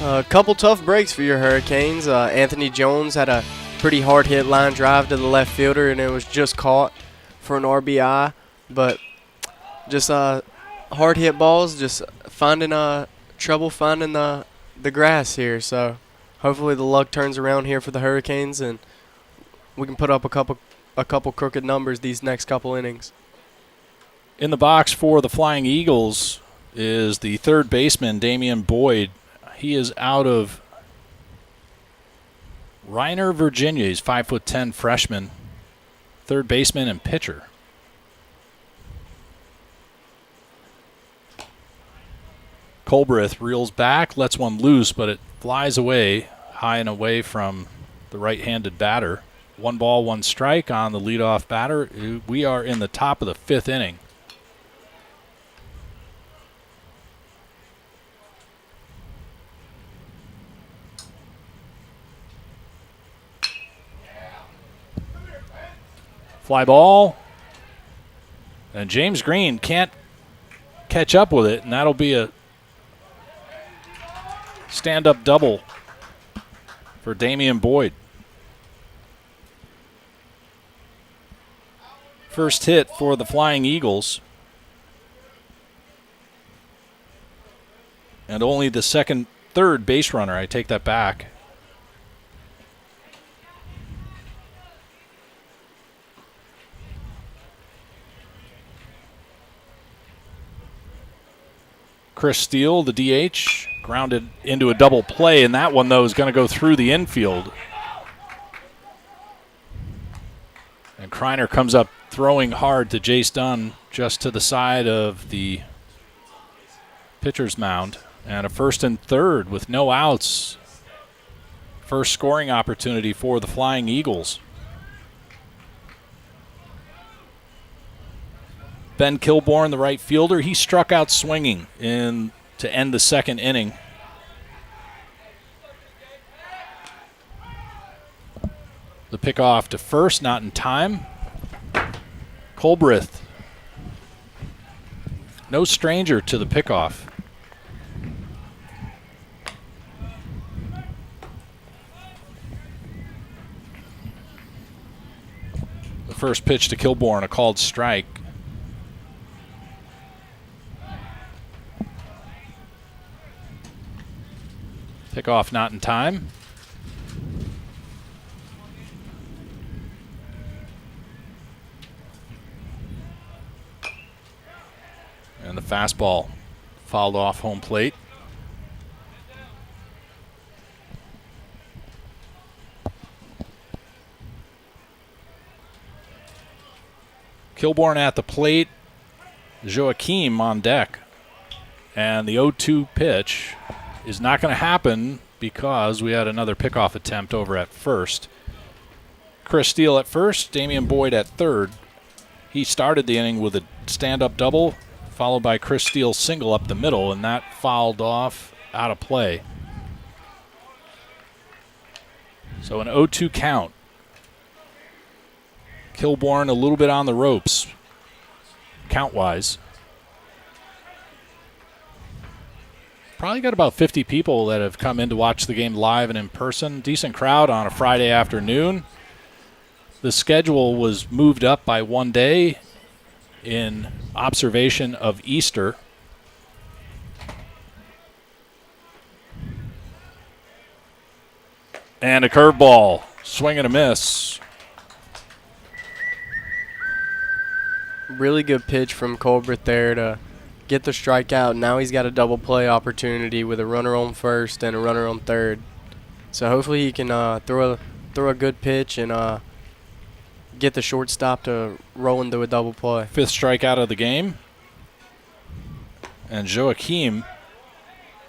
A couple tough breaks for your Hurricanes. Anthony Jones had a pretty hard hit line drive to the left fielder, and it was just caught for an RBI. But just hard hit balls, just finding trouble finding the grass here. So hopefully the luck turns around here for the Hurricanes, and we can put up a couple crooked numbers these next couple innings. In the box for the Flying Eagles is the third baseman, Damian Boyd. He is out of Reiner, Virginia. He's 5'10" freshman, third baseman and pitcher. Colbrith reels back, lets one loose, but it flies away, high and away from the right-handed batter. 1 ball, 1 strike on the leadoff batter. We are in the top of the 5th inning. Fly ball. And James Green can't catch up with it, and that'll be a stand-up double for Damian Boyd. First hit for the Flying Eagles. And only the third base runner. I take that back. Chris Steele, the DH, grounded into a double play, and that one, though, is going to go through the infield. And Kreiner comes up throwing hard to Jace Dunn just to the side of the pitcher's mound. And a first and third with no outs. First scoring opportunity for the Flying Eagles. Ben Kilborn, the right fielder, he struck out swinging to end the second inning. The pickoff to first, not in time. Colbrith, no stranger to the pickoff. The first pitch to Kilborn, a called strike. Pickoff not in time. And the fastball fouled off home plate. Kilborn at the plate. Joachim on deck. And the 0-2 pitch is not going to happen because we had another pickoff attempt over at first. Chris Steele at first, Damian Boyd at third. He started the inning with a stand-up double, followed by Chris Steele's single up the middle, and that fouled off out of play. So an 0-2 count. Kilborn a little bit on the ropes, count-wise. Probably got about 50 people that have come in to watch the game live and in person. Decent crowd on a Friday afternoon. The schedule was moved up by 1 day in observation of Easter. And a curveball. Swing and a miss. Really good pitch from Colbert there to get the strikeout. Now he's got a double play opportunity with a runner on first and a runner on third. So hopefully he can throw a good pitch and get the shortstop to roll into a double play. Fifth strikeout of the game. And Joachim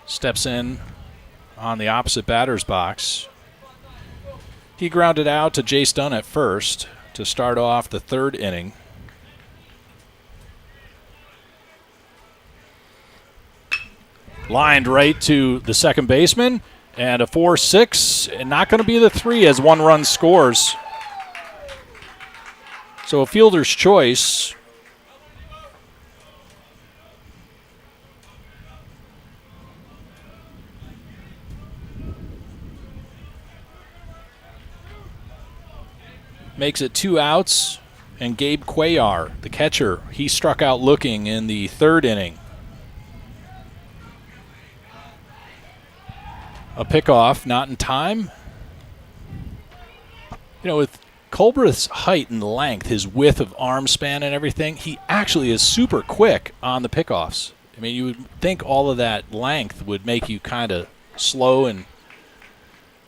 steps in on the opposite batter's box. He grounded out to Jace Dunn at first to start off the third inning. Lined right to the second baseman. And a 4-6, and not going to be the 3 as one run scores. So a fielder's choice. Makes it 2 outs, and Gabe Cuellar, the catcher, he struck out looking in the third inning. A pickoff, not in time. You know, with Colbreth's height and length, his width of arm span and everything, he actually is super quick on the pickoffs. I mean, you would think all of that length would make you kind of slow and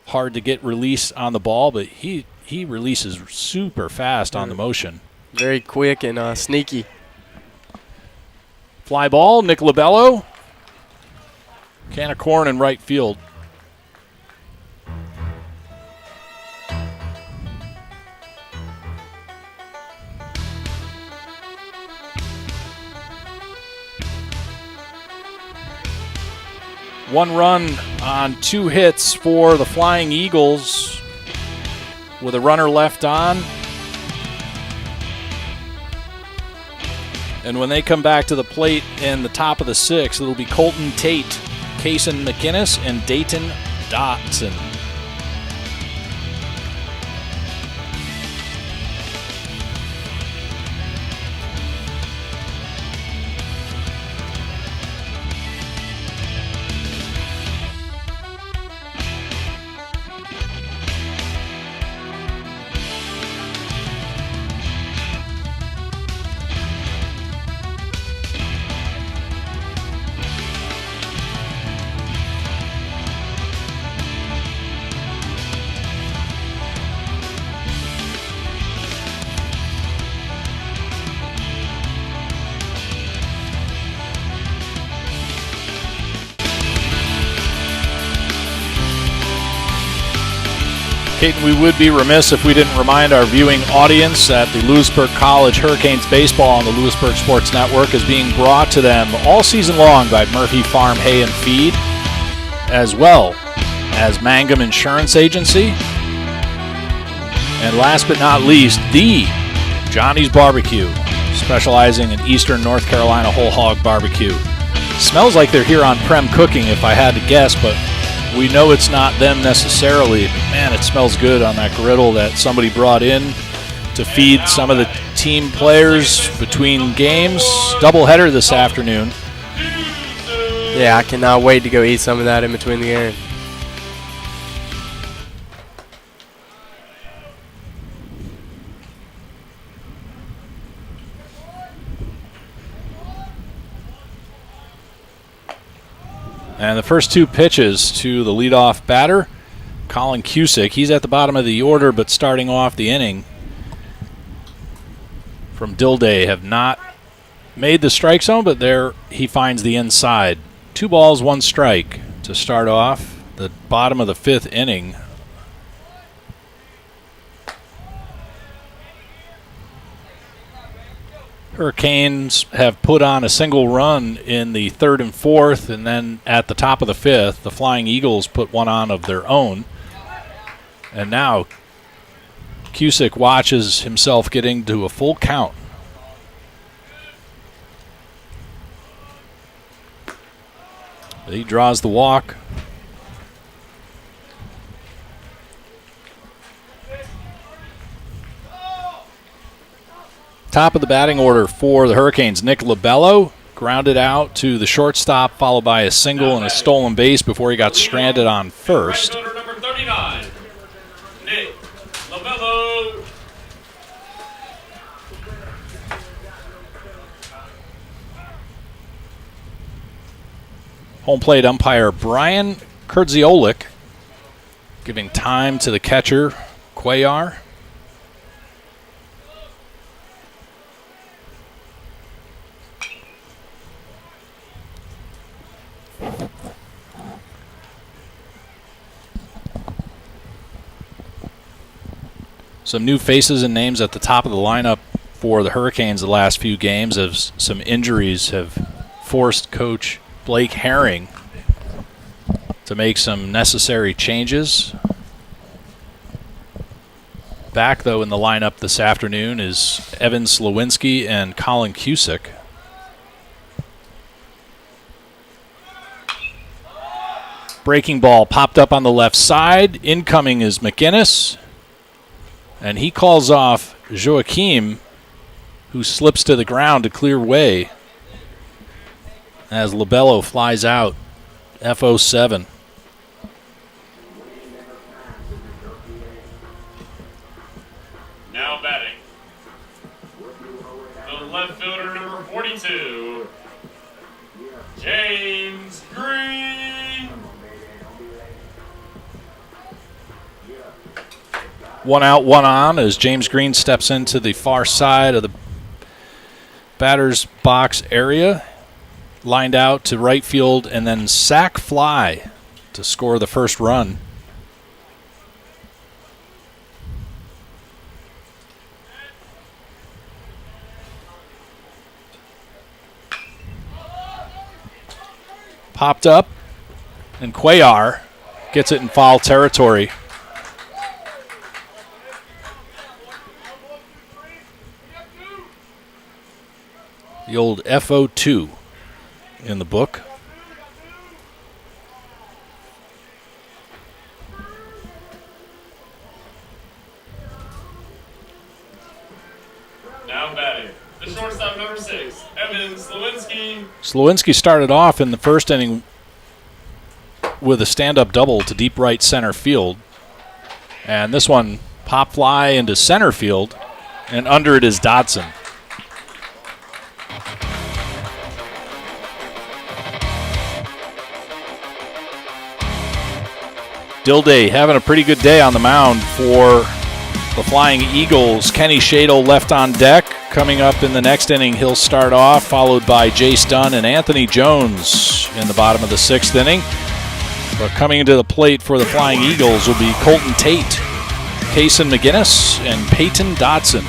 hard to get release on the ball, but he releases super fast on the motion. Very quick and sneaky. Fly ball, Nick Labello. Can of corn in right field. One run on 2 hits for the Flying Eagles with a runner left on. And when they come back to the plate in the top of the 6th, it'll be Colton Tate, Kaysen McInnes, and Dayton Dotson. Caton, we would be remiss if we didn't remind our viewing audience that the Louisburg College Hurricanes baseball on the Louisburg Sports Network is being brought to them all season long by Murphy Farm Hay and Feed, as well as Mangum Insurance Agency, and last but not least, the Johnny's Barbecue, specializing in Eastern North Carolina whole hog barbecue. Smells like they're here on Prem Cooking, if I had to guess, but we know it's not them necessarily. Man, it smells good on that griddle that somebody brought in to feed some of the team players between games. Doubleheader this afternoon. Yeah, I cannot wait to go eat some of that in between the game. And the first two pitches to the leadoff batter, Colin Cusick. He's at the bottom of the order, but starting off the inning from Dilday have not made the strike zone, but there he finds the inside. 2 balls, 1 strike to start off the bottom of the 5th inning. Hurricanes have put on a single run in the 3rd and 4th, and then at the top of the 5th, the Flying Eagles put one on of their own. And now Cusick watches himself getting to a full count. He draws the walk. Top of the batting order for the Hurricanes, Nick Labello grounded out to the shortstop, followed by a single and a stolen base before he got stranded on first. Number 39, Nick Labello. Home plate umpire Brian Kurdziolik giving time to the catcher, Cuellar. Some new faces and names at the top of the lineup for the Hurricanes the last few games, as some injuries have forced Coach Blake Herring to make some necessary changes. Back, though, in the lineup this afternoon is Evan Slowinski and Colin Cusick. Breaking ball popped up on the left side. Incoming is McInnes. And he calls off Joachim, who slips to the ground to clear way as Labello flies out, FO7. Now batting, the left fielder, number 42, James Green. 1 out, 1 on as James Green steps into the far side of the batter's box area. Lined out to right field and then sac fly to score the first run. Popped up, and Cuellar gets it in foul territory. The old FO2 in the book. Now batting, the shortstop, number 6, Evan Slowinski. Slowinski started off in the first inning with a stand-up double to deep right center field. And this one, pop fly into center field, and under it is Dodson. Dilday having a pretty good day on the mound for the Flying Eagles. Kenny Shadle left on deck. Coming up in the next inning, he'll start off, followed by Jace Dunn and Anthony Jones in the bottom of the 6th inning. But coming into the plate for the Flying Eagles will be Colton Tate. Kason McGinnis and Peyton Dotson.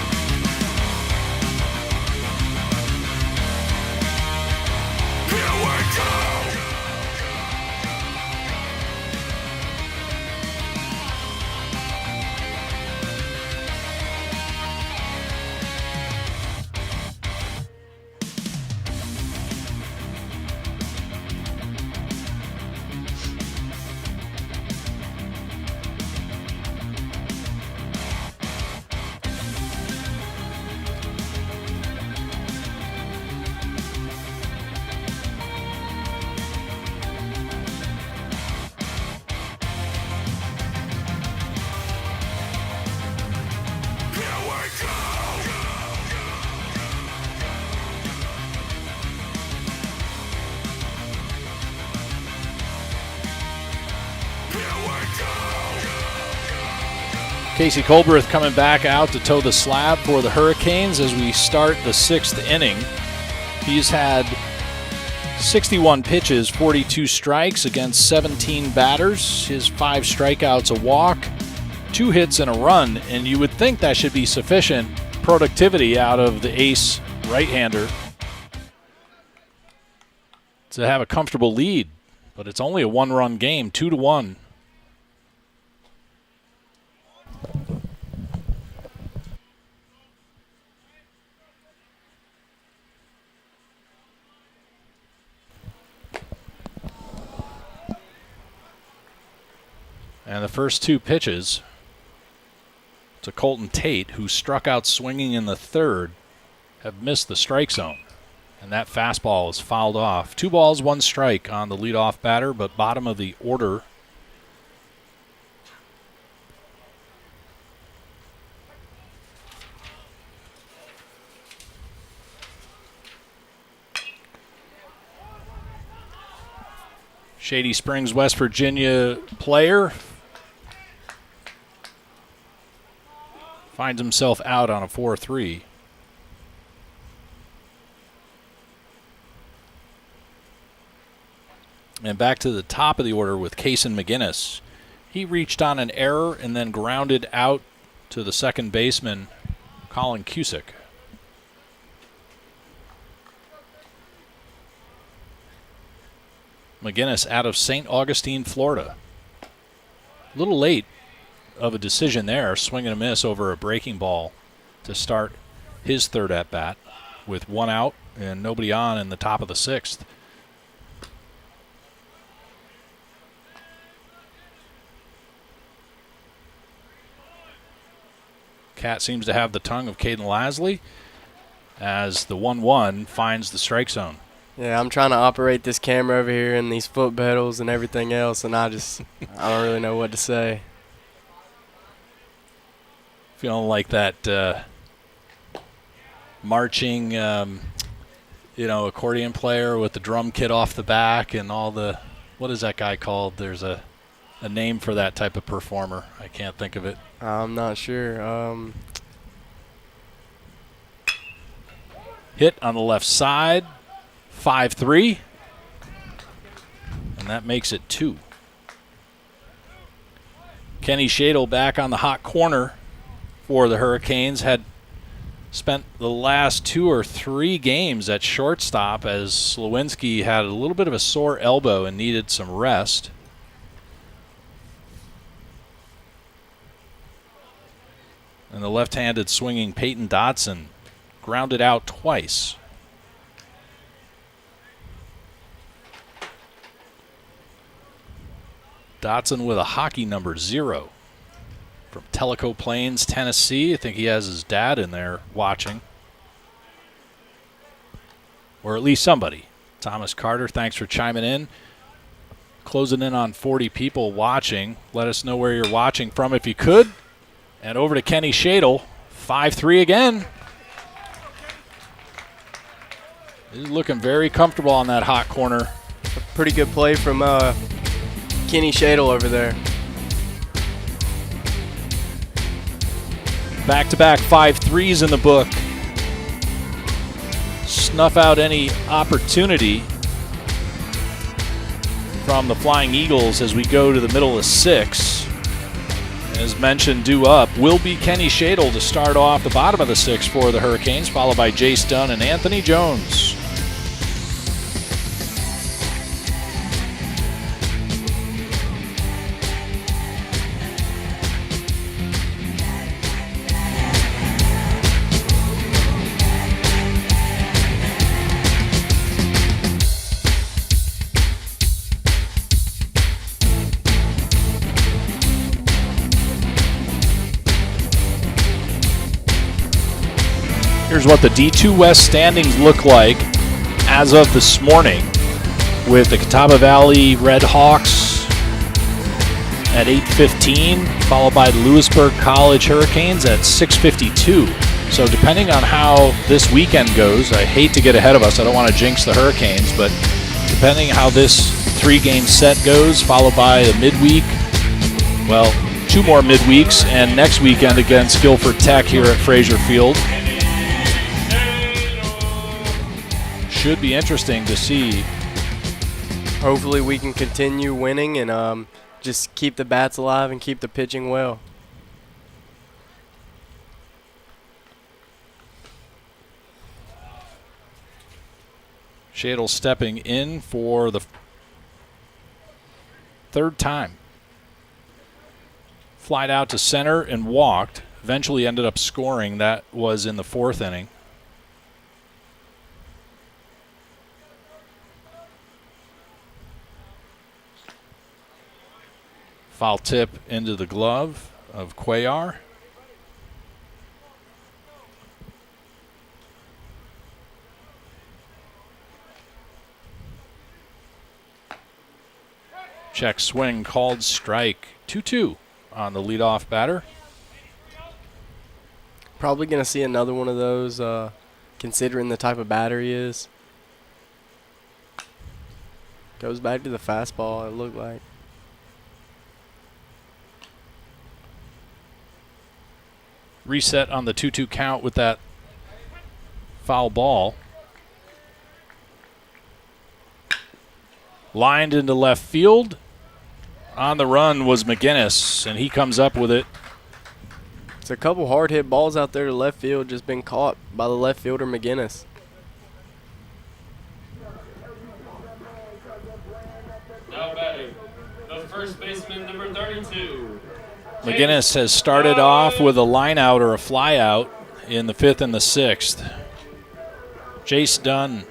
Casey Colbreth coming back out to toe the slab for the Hurricanes as we start the 6th inning. He's had 61 pitches, 42 strikes against 17 batters. His 5 strikeouts, a walk, 2 hits and a run, and you would think that should be sufficient productivity out of the ace right-hander to have a comfortable lead. But it's only a 1-run game, 2-1. And the first 2 pitches to Colton Tate, who struck out swinging in the 3rd, have missed the strike zone. And that fastball is fouled off. 2 balls, 1 strike on the leadoff batter, but bottom of the order. Shady Springs, West Virginia player finds himself out on a 4-3. And back to the top of the order with Kason McGinnis. He reached on an error and then grounded out to the second baseman, Colin Cusick. McGinnis out of St. Augustine, Florida. A little late of a decision there, swing and a miss over a breaking ball to start his 3rd at-bat with 1 out and nobody on in the top of the 6th. Cat seems to have the tongue of Caden Lasley as the 1-1 finds the strike zone. Yeah, I'm trying to operate this camera over here and these foot pedals and everything else, and I don't really know what to say. Feeling like that marching, accordion player with the drum kit off the back and all the, what is that guy called? There's a name for that type of performer. I can't think of it. I'm not sure. Hit on the left side, 5-3, and that makes it 2. Kenny Shadle back on the hot corner for the Hurricanes. Had spent the last 2 or 3 games at shortstop as Slowinski had a little bit of a sore elbow and needed some rest. And the left-handed swinging Peyton Dotson grounded out twice. Dotson with a hockey number 0 from Tellico Plains, Tennessee. I think he has his dad in there watching. Or at least somebody. Thomas Carter, thanks for chiming in. Closing in on 40 people watching. Let us know where you're watching from if you could. And over to Kenny Shadle, 5-3 again. He's looking very comfortable on that hot corner. A pretty good play from Kenny Shadle over there. Back-to-back 5-3s in the book. Snuff out any opportunity from the Flying Eagles as we go to the middle of 6. As mentioned, due up will be Kenny Shadle to start off the bottom of the sixth for the Hurricanes, followed by Jace Dunn and Anthony Jones. Here's what the D2 West standings look like as of this morning, with the Catawba Valley Red Hawks at 8:15, followed by the Louisburg College Hurricanes at 6:52. So depending on how this weekend goes, I hate to get ahead of us, I don't want to jinx the Hurricanes, but depending how this three-game set goes, followed by a midweek, well, two more midweeks, and next weekend against Guilford Tech here at Frazier Field. Should be interesting to see. Hopefully we can continue winning and just keep the bats alive and keep the pitching well. Shadle stepping in for the third time. Flied out to center and walked. Eventually ended up scoring. That was in the fourth inning. Foul tip into the glove of Cuellar. Check swing called strike. 2-2 on the leadoff batter. Probably going to see another one of those considering the type of batter he is. Goes back to the fastball, it looked like. Reset on the 2-2 count with that foul ball. Lined into left field. On the run was McGinnis, and he comes up with it. It's a couple hard hit balls out there to left field, just been caught by the left fielder McGinnis. Now batting, the first baseman, number 32. McGinnis has started off with a line out or a fly out in the fifth and the sixth. Jace Dunn,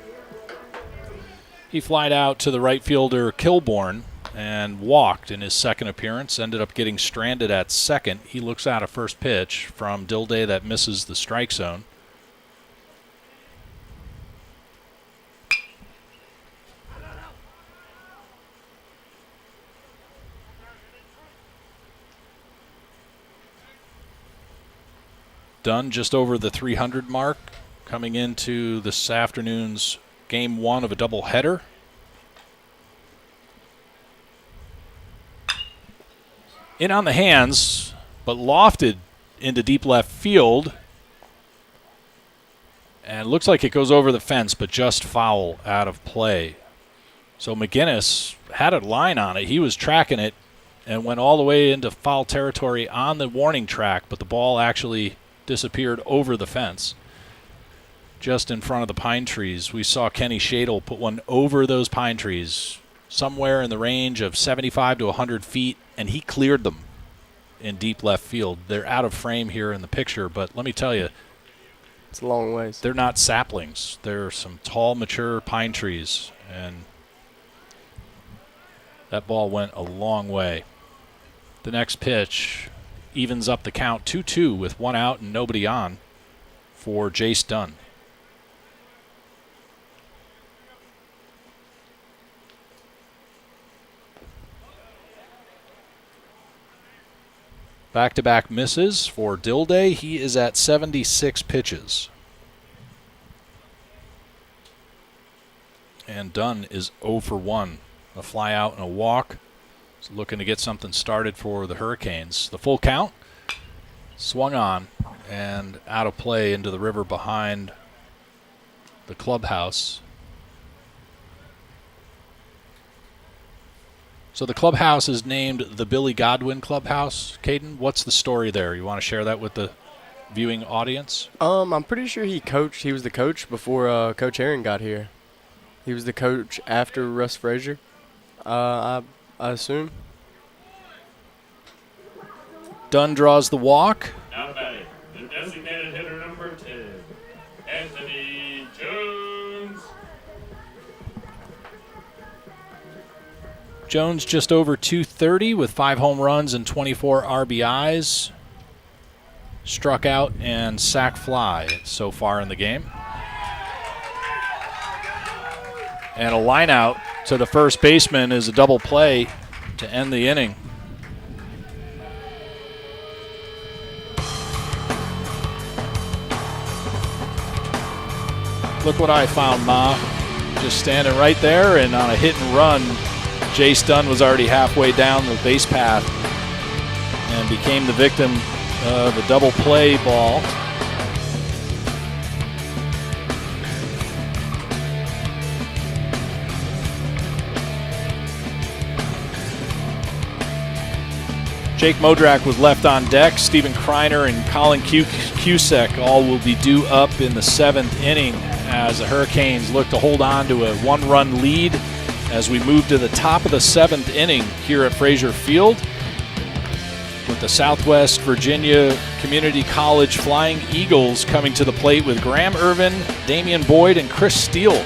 he flied out to the right fielder Kilborn and walked in his second appearance, ended up getting stranded at second. He looks out a first pitch from Dilday that misses the strike zone. Dunn just over the 300 mark, coming into this afternoon's game one of a doubleheader. In on the hands, but lofted into deep left field. And looks like it goes over the fence, but just foul out of play. So McGinnis had a line on it. He was tracking it and went all the way into foul territory on the warning track, but the ball actually disappeared over the fence. Just in front of the pine trees, we saw Kenny Shadle put one over those pine trees, somewhere in the range of 75 to 100 feet, and he cleared them in deep left field. They're out of frame here in the picture, but let me tell you, it's a long ways. They're not saplings. They're some tall, mature pine trees, and that ball went a long way. The next pitch evens up the count 2-2 with one out and nobody on for Jace Dunn. Back-to-back misses for Dilday. He is at 76 pitches. And Dunn is 0 for 1. A fly out and a walk. He's looking to get something started for the Hurricanes. The full count. Swung on and out of play into the river behind the clubhouse. So the clubhouse is named the Billy Godwin Clubhouse. Caden, what's the story there? You want to share that with the viewing audience? I'm pretty sure he coached. He was the coach before Coach Aaron got here. He was the coach after Russ Frazier, I assume. Dunn draws the walk. Now batting, the designated hitter number 10, Anthony Jones. Jones just over 230 with 5 home runs and 24 RBIs. Struck out and sack fly so far in the game. And a line out to the first baseman is a double play to end the inning. Look what I found, Ma. Just standing right there, and on a hit and run, Jace Dunn was already halfway down the base path and became the victim of a double play ball. Jake Modrak was left on deck. Stephen Kreiner and Colin Cusick all will be due up in the 7th inning as the Hurricanes look to hold on to a 1-run lead as we move to the top of the 7th inning here at Frazier Field, with the Southwest Virginia Community College Flying Eagles coming to the plate with Graham Irvin, Damian Boyd, and Chris Steele.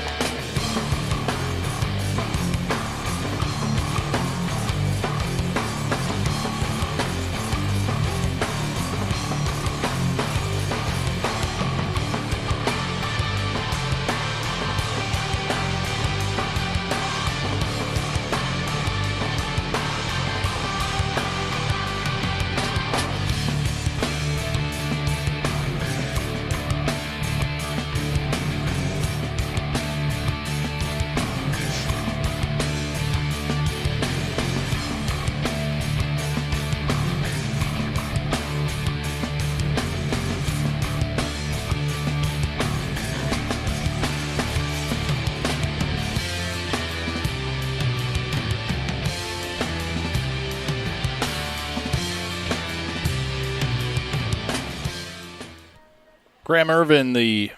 Graham Irvin, the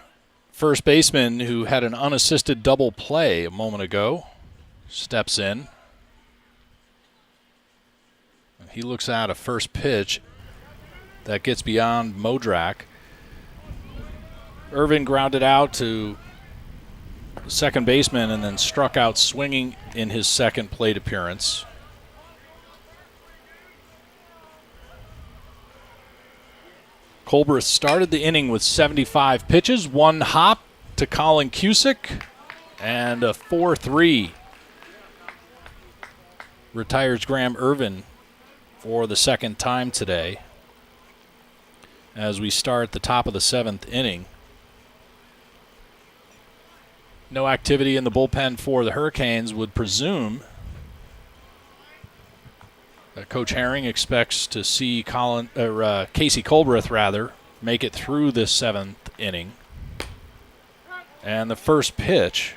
first baseman who had an unassisted double play a moment ago, steps in. He looks at a first pitch that gets beyond Modrak. Irvin grounded out to the second baseman and then struck out swinging in his second plate appearance. Colbreth started the inning with 75 pitches, 1 hop to Colin Cusick, and a 4-3. Retires Graham Irvin for the second time today as we start the top of the 7th inning. No activity in the bullpen for the Hurricanes, would presume. Coach Herring expects to see Casey Colbreth make it through this 7th inning. And the first pitch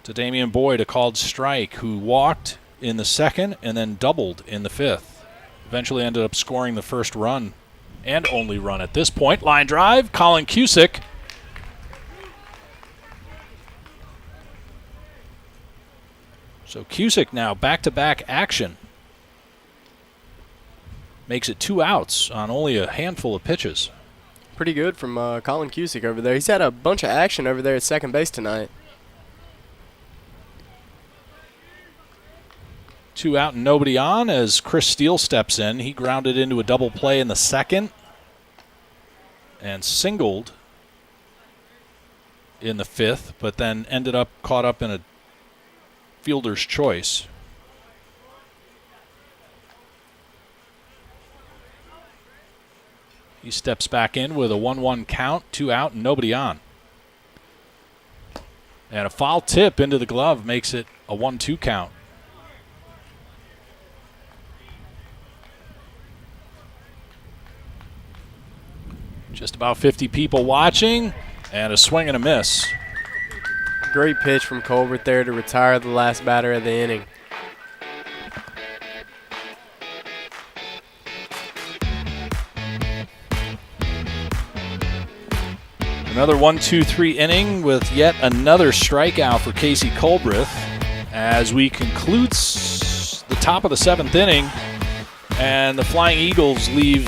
to Damian Boyd, a called strike, who walked in the second and then doubled in the 5th. Eventually ended up scoring the first run and only run at this point. Line drive, Colin Cusick. So Cusick now back-to-back action. Makes it 2 outs on only a handful of pitches. Pretty good from Colin Cusick over there. He's had a bunch of action over there at second base tonight. 2 out and nobody on as Chris Steele steps in. He grounded into a double play in the second and singled in the 5th, but then ended up caught up in a fielder's choice. He steps back in with a 1-1 count, 2 out, and nobody on. And a foul tip into the glove makes it a 1-2 count. Just about 50 people watching, and a swing and a miss. Great pitch from Colbert there to retire the last batter of the inning. Another 1-2-3 inning with yet another strikeout for Casey Colbreth as we conclude the top of the 7th inning, and the Flying Eagles leave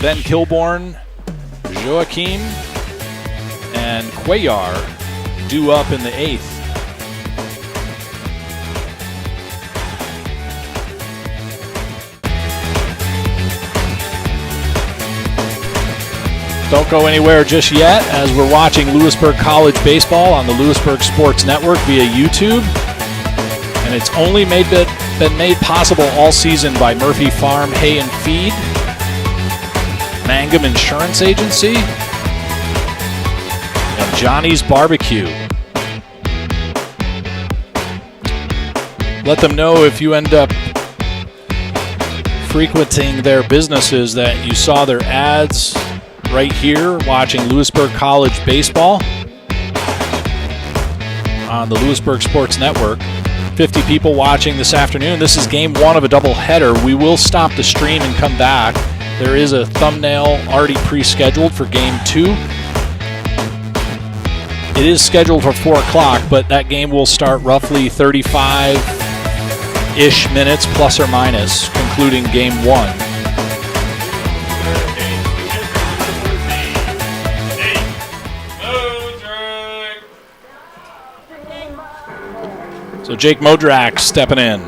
Ben Kilborn, Joaquim, and Cuellar due up in the 8th. Don't go anywhere just yet as we're watching Louisburg College baseball on the Louisburg Sports Network via YouTube. And it's only been made possible all season by Murphy Farm Hay and Feed, Mangum Insurance Agency, and Johnny's Barbecue. Let them know if you end up frequenting their businesses that you saw their ads right here watching Louisburg College baseball on the Louisburg Sports Network. 50 people watching this afternoon. This is game 1 of a doubleheader. We will stop the stream and come back. There is a thumbnail already pre-scheduled for game 2. It is scheduled for 4 o'clock, but that game will start roughly 35-ish minutes plus or minus, concluding game 1. So Jake Modrak stepping in.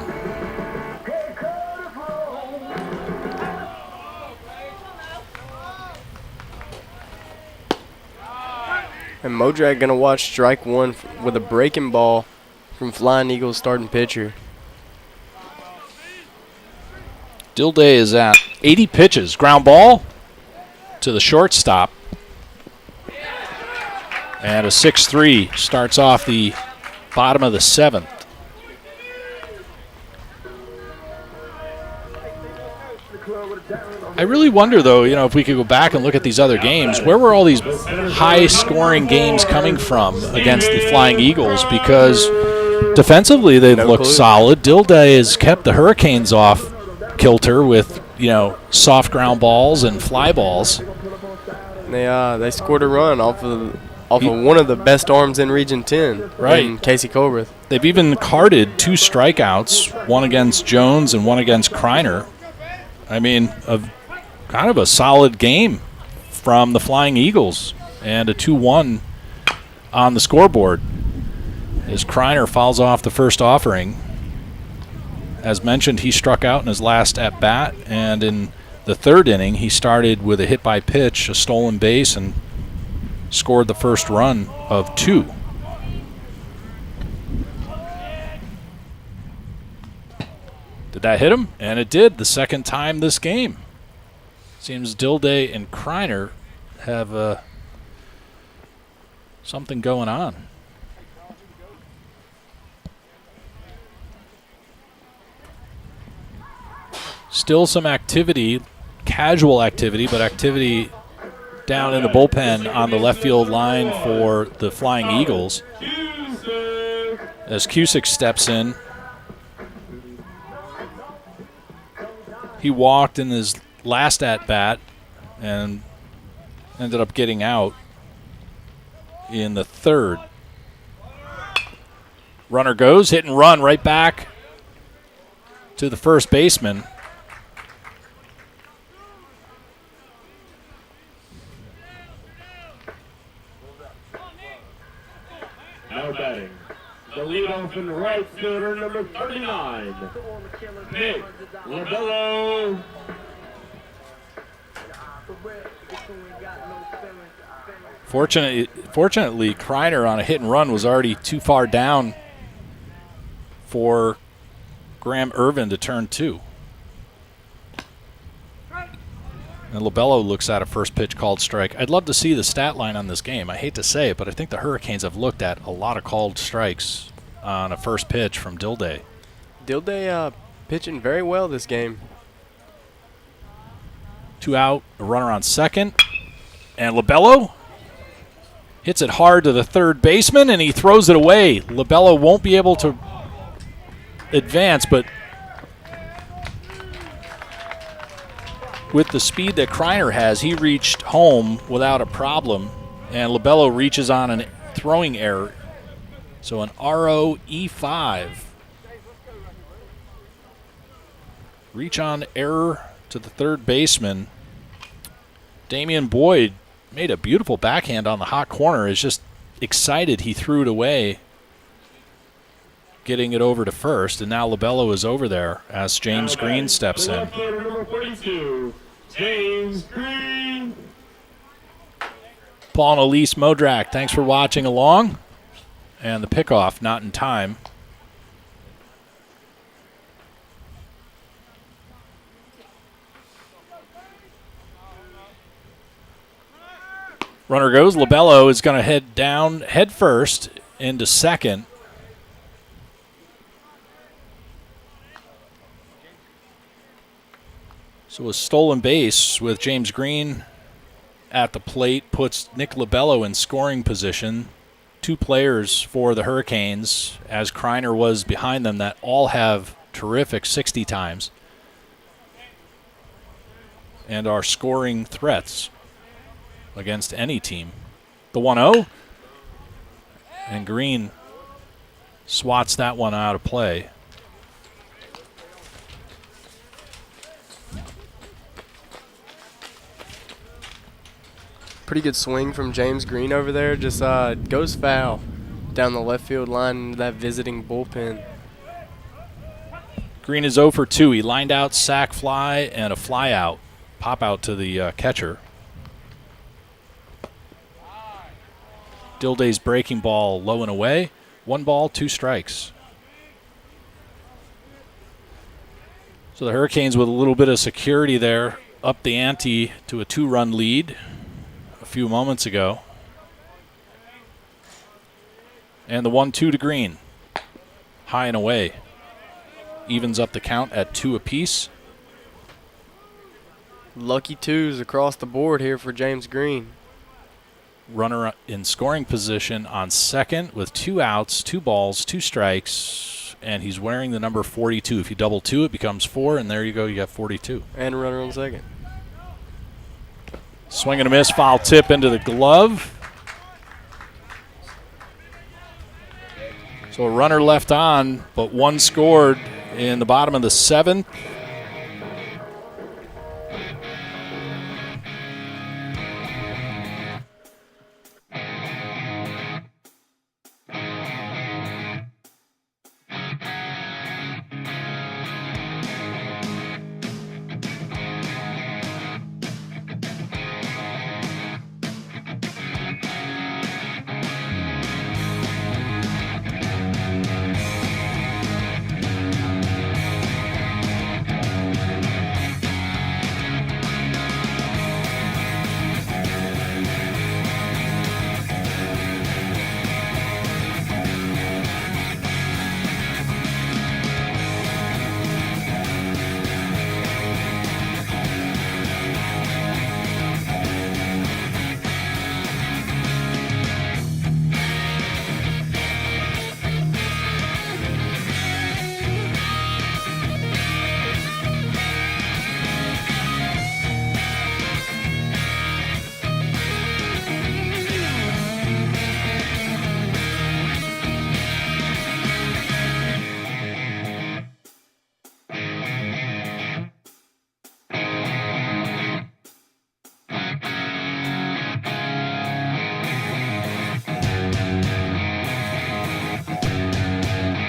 And Modrak going to watch strike 1 with a breaking ball from Flying Eagles starting pitcher. Dilday is at 80 pitches. Ground ball to the shortstop. And a 6-3 starts off the bottom of the 7th. I really wonder, though, if we could go back and look at these other games, where were all these high-scoring games coming from against the Flying Eagles? Because defensively they've looked solid. Dilday has kept the Hurricanes off kilter with, soft ground balls and fly balls. They scored a run off of one of the best arms in Region 10, right? In Casey Colbreth. They've even carded 2 strikeouts, one against Jones and one against Kreiner. I mean, kind of a solid game from the Flying Eagles, and a 2-1 on the scoreboard as Kreiner fouls off the first offering. As mentioned, he struck out in his last at-bat, and in the 3rd inning, he started with a hit by pitch, a stolen base, and scored the first run of 2. Did that hit him? And it did, the second time this game. Seems Dilday and Kreiner have something going on. Still some activity, casual activity, but activity down in the bullpen on the left field line for the Flying Eagles. As Cusick steps in. He walked in his last at-bat and ended up getting out in the 3rd. Runner goes, hit and run right back to the first baseman. Now batting, the leadoff and right fielder, number 39, Nick Labello. Fortunately, Kreiner on a hit and run was already too far down for Graham Irvin to turn 2. And Labello looks at a first pitch called strike. I'd love to see the stat line on this game. I hate to say it, but I think the Hurricanes have looked at a lot of called strikes on a first pitch from Dilday. Dilday pitching very well this game. 2 out, a runner on second. And Labello hits it hard to the 3rd baseman, and he throws it away. Labello won't be able to advance, but with the speed that Kreiner has, he reached home without a problem And Labello reaches on a throwing error. So an ROE5. Reach on error to the third baseman. Damian Boyd made a beautiful backhand on the hot corner. Is just excited he threw it away, getting it over to first. And now Labello is over there as James Green steps in. Left fielder number 42, James Green. Paul and Elise Modrak, thanks for watching along. And the pickoff not in time. Runner goes. Labello is going to head down head first into second. So a stolen base with James Green at the plate puts Nick Labello in scoring position. Two players for the Hurricanes, as Kreiner was behind them, that all have terrific 60 times and are scoring threats against any team. The 1-0, and Green swats that one out of play. Pretty good swing from James Green over there. Just goes foul down the left field line into that visiting bullpen. Green is 0 for 2. He lined out, sac fly, and a fly out. Pop out to the catcher. Dilday's breaking ball low and away. 1 ball, 2 strikes. So the Hurricanes with a little bit of security there up the ante to a 2-run lead a few moments ago. And the 1-2 to Green. High and away. Evens up the count at 2 apiece. Lucky twos across the board here for James Green. Runner in scoring position on second with 2 outs, 2 balls, 2 strikes, and he's wearing the number 42. If you double 2, it becomes 4, and there you go, you got 42. And a runner on second. Swing and a miss, foul tip into the glove. So a runner left on, but 1 scored in the bottom of the 7th.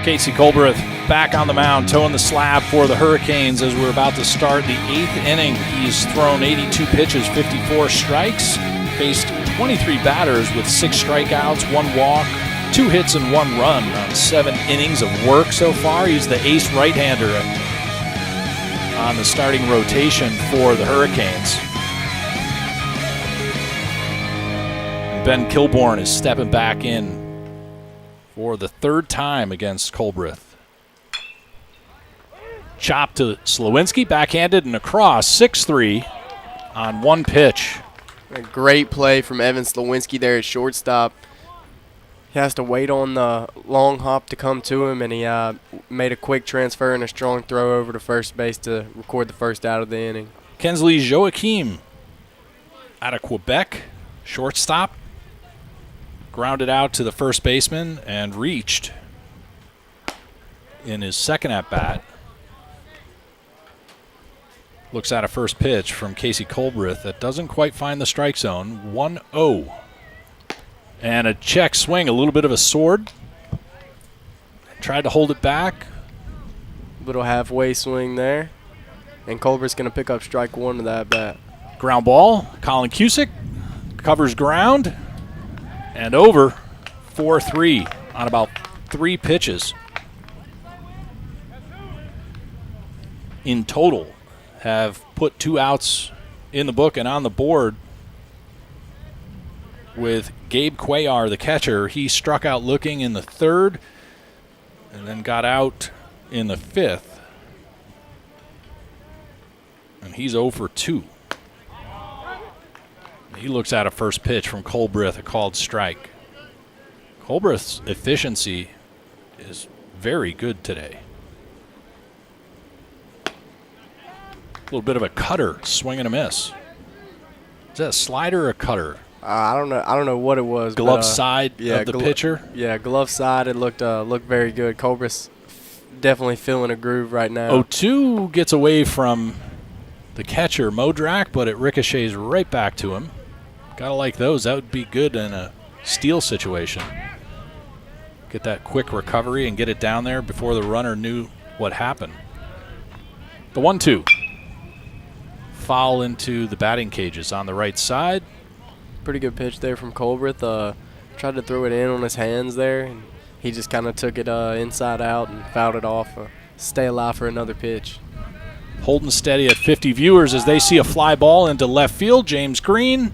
Casey Colbreth back on the mound, toeing the slab for the Hurricanes as we're about to start the 8th inning. He's thrown 82 pitches, 54 strikes, faced 23 batters with 6 strikeouts, 1 walk, 2 hits and 1 run on 7 innings of work so far. He's the ace right-hander on the starting rotation for the Hurricanes. Ben Kilborn is stepping back in for the 3rd time against Colbreth. Chop to Slawinski, backhanded and across, 6-3 on 1 pitch. A great play from Evan Slawinski there at shortstop. He has to wait on the long hop to come to him, and he made a quick transfer and a strong throw over to first base to record the first out of the inning. Kensley Joachim out of Quebec, shortstop. grounded out to the first baseman and reached in his second at-bat. Looks at a first pitch from Casey Colbreth that doesn't quite find the strike zone. 1-0. And a check swing, a little bit of a sword. Tried to hold it back. Little halfway swing there. And Colbert's going to pick up strike one of that bat. Ground ball. Colin Cusick covers ground. And over. 4-3 on about 3 pitches. In total, have put 2 outs in the book and on the board with Gabe Cuellar, the catcher. He struck out looking in the 3rd and then got out in the 5th. And he's 0 for 2. He looks at a first pitch from Colbreth, a called strike. Colbreth's efficiency is very good today. A little bit of a cutter, swing and a miss. Is that a slider or a cutter? I don't know what it was. Glove side of the pitcher? Yeah, glove side. It looked very good. Colbert's definitely feeling a groove right now. 0-2 gets away from the catcher, Modrak, but it ricochets right back to him. Gotta like those. That would be good in a steal situation. Get that quick recovery and get it down there before the runner knew what happened. The 1-2. Foul into the batting cages on the right side. Pretty good pitch there from Colbreth. Tried to throw it in on his hands there, and he just kind of took it inside out and fouled it off. Stay alive for another pitch. Holding steady at 50 viewers as they see a fly ball into left field. James Green.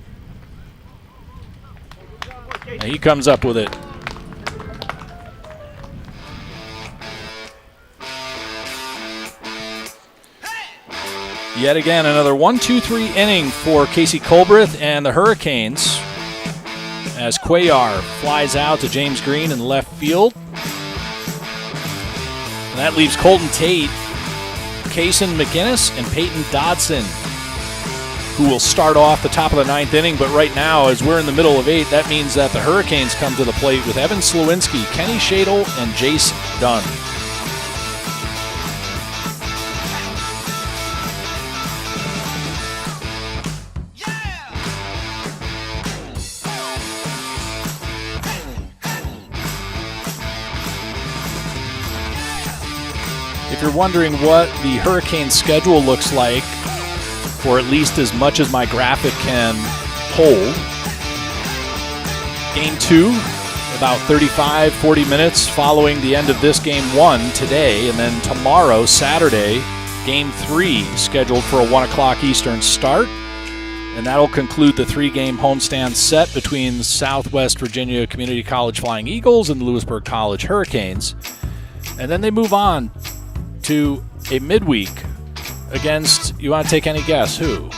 And he comes up with it. Yet again, another 1-2-3 inning for Casey Colbreth and the Hurricanes as Cuellar flies out to James Green in left field. And that leaves Colton Tate, Kaysen McInnes, and Peyton Dodson, who will start off the top of the 9th inning. But right now, as we're in the middle of 8, that means that the Hurricanes come to the plate with Evan Slowinski, Kenny Shadle, and Jace Dunn. If you're wondering what the Hurricanes schedule looks like, for at least as much as my graphic can hold, Game 2, about 35, 40 minutes following the end of this Game 1 today, and then tomorrow, Saturday, Game 3, scheduled for a 1 o'clock Eastern start. And that'll conclude the 3-game homestand set between the Southwest Virginia Community College Flying Eagles and the Louisburg College Hurricanes. And then they move on to a midweek against, you want to take any guess, who?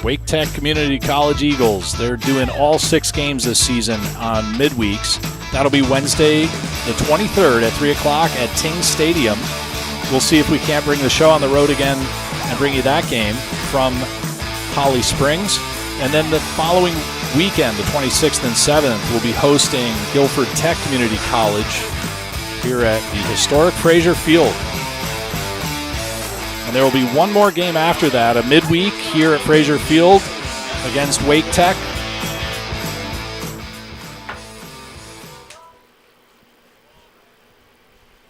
Wake Tech Community College Eagles. They're doing all 6 games this season on midweeks. That'll be Wednesday the 23rd at 3 o'clock at Ting Stadium. We'll see if we can't bring the show on the road again and bring you that game from Holly Springs. And then the following weekend, the 26th and 7th, we'll be hosting Guilford Tech Community College here at the historic Fraser Field. And there will be one more game after that, a midweek here at Fraser Field against Wake Tech.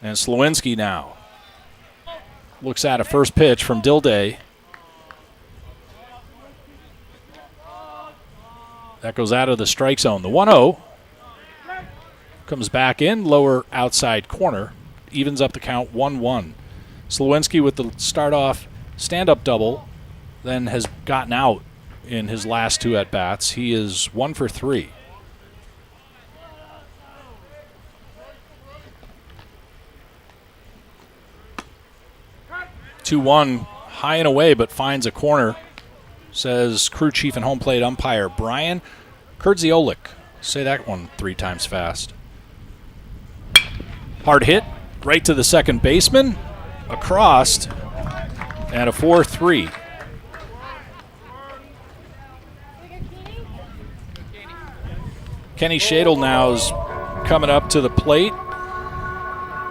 And Slowinski now looks at a first pitch from Dilday. That goes out of the strike zone. The 1-0 comes back in, lower outside corner, evens up the count 1-1. Slowinski with the start-off stand-up double, then has gotten out in his last 2 at-bats. He is 1 for 3. Two-1, high and away, but finds a corner, says crew chief and home plate umpire Brian Kurdziolik. Say that one 3 times fast. Hard hit, right to the second baseman. Across, and a 4-3. Kenny Shadle now is coming up to the plate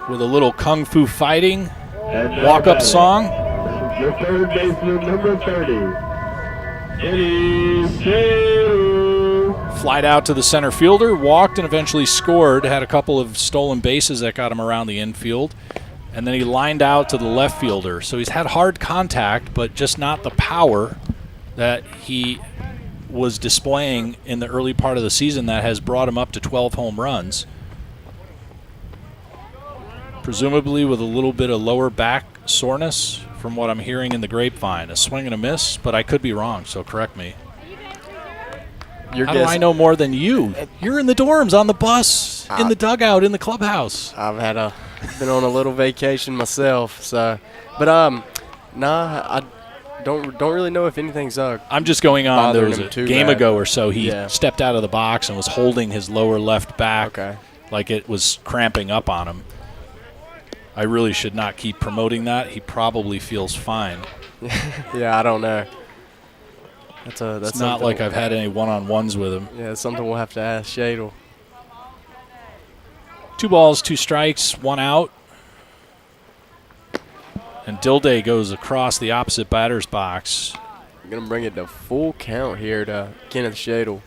with a little kung fu fighting walk-up song. The third baseman, number 30. Kenny Shadle. Flied out to the center fielder, walked and eventually scored, had a couple of stolen bases that got him around the infield, and then he lined out to the left fielder. So he's had hard contact, but just not the power that he was displaying in the early part of the season that has brought him up to 12 home runs. Presumably with a little bit of lower back soreness from what I'm hearing in the grapevine. A swing and a miss, but I could be wrong, so correct me. How do I know more than you? You're in the dorms, on the bus, in the dugout, in the clubhouse. I've been on a little vacation myself, so. But I don't really know if anything's I'm just going on. There was a game ago or so. He stepped out of the box and was holding his lower left back like it was cramping up on him. I really should not keep promoting that. He probably feels fine. Yeah, I don't know. That's not like I've had any one-on-ones with him. Yeah, it's something we'll have to ask Shadle. 2 balls, 2 strikes, 1 out. And Dilday goes across the opposite batter's box. I'm going to bring it to full count here to Kenneth Shadle.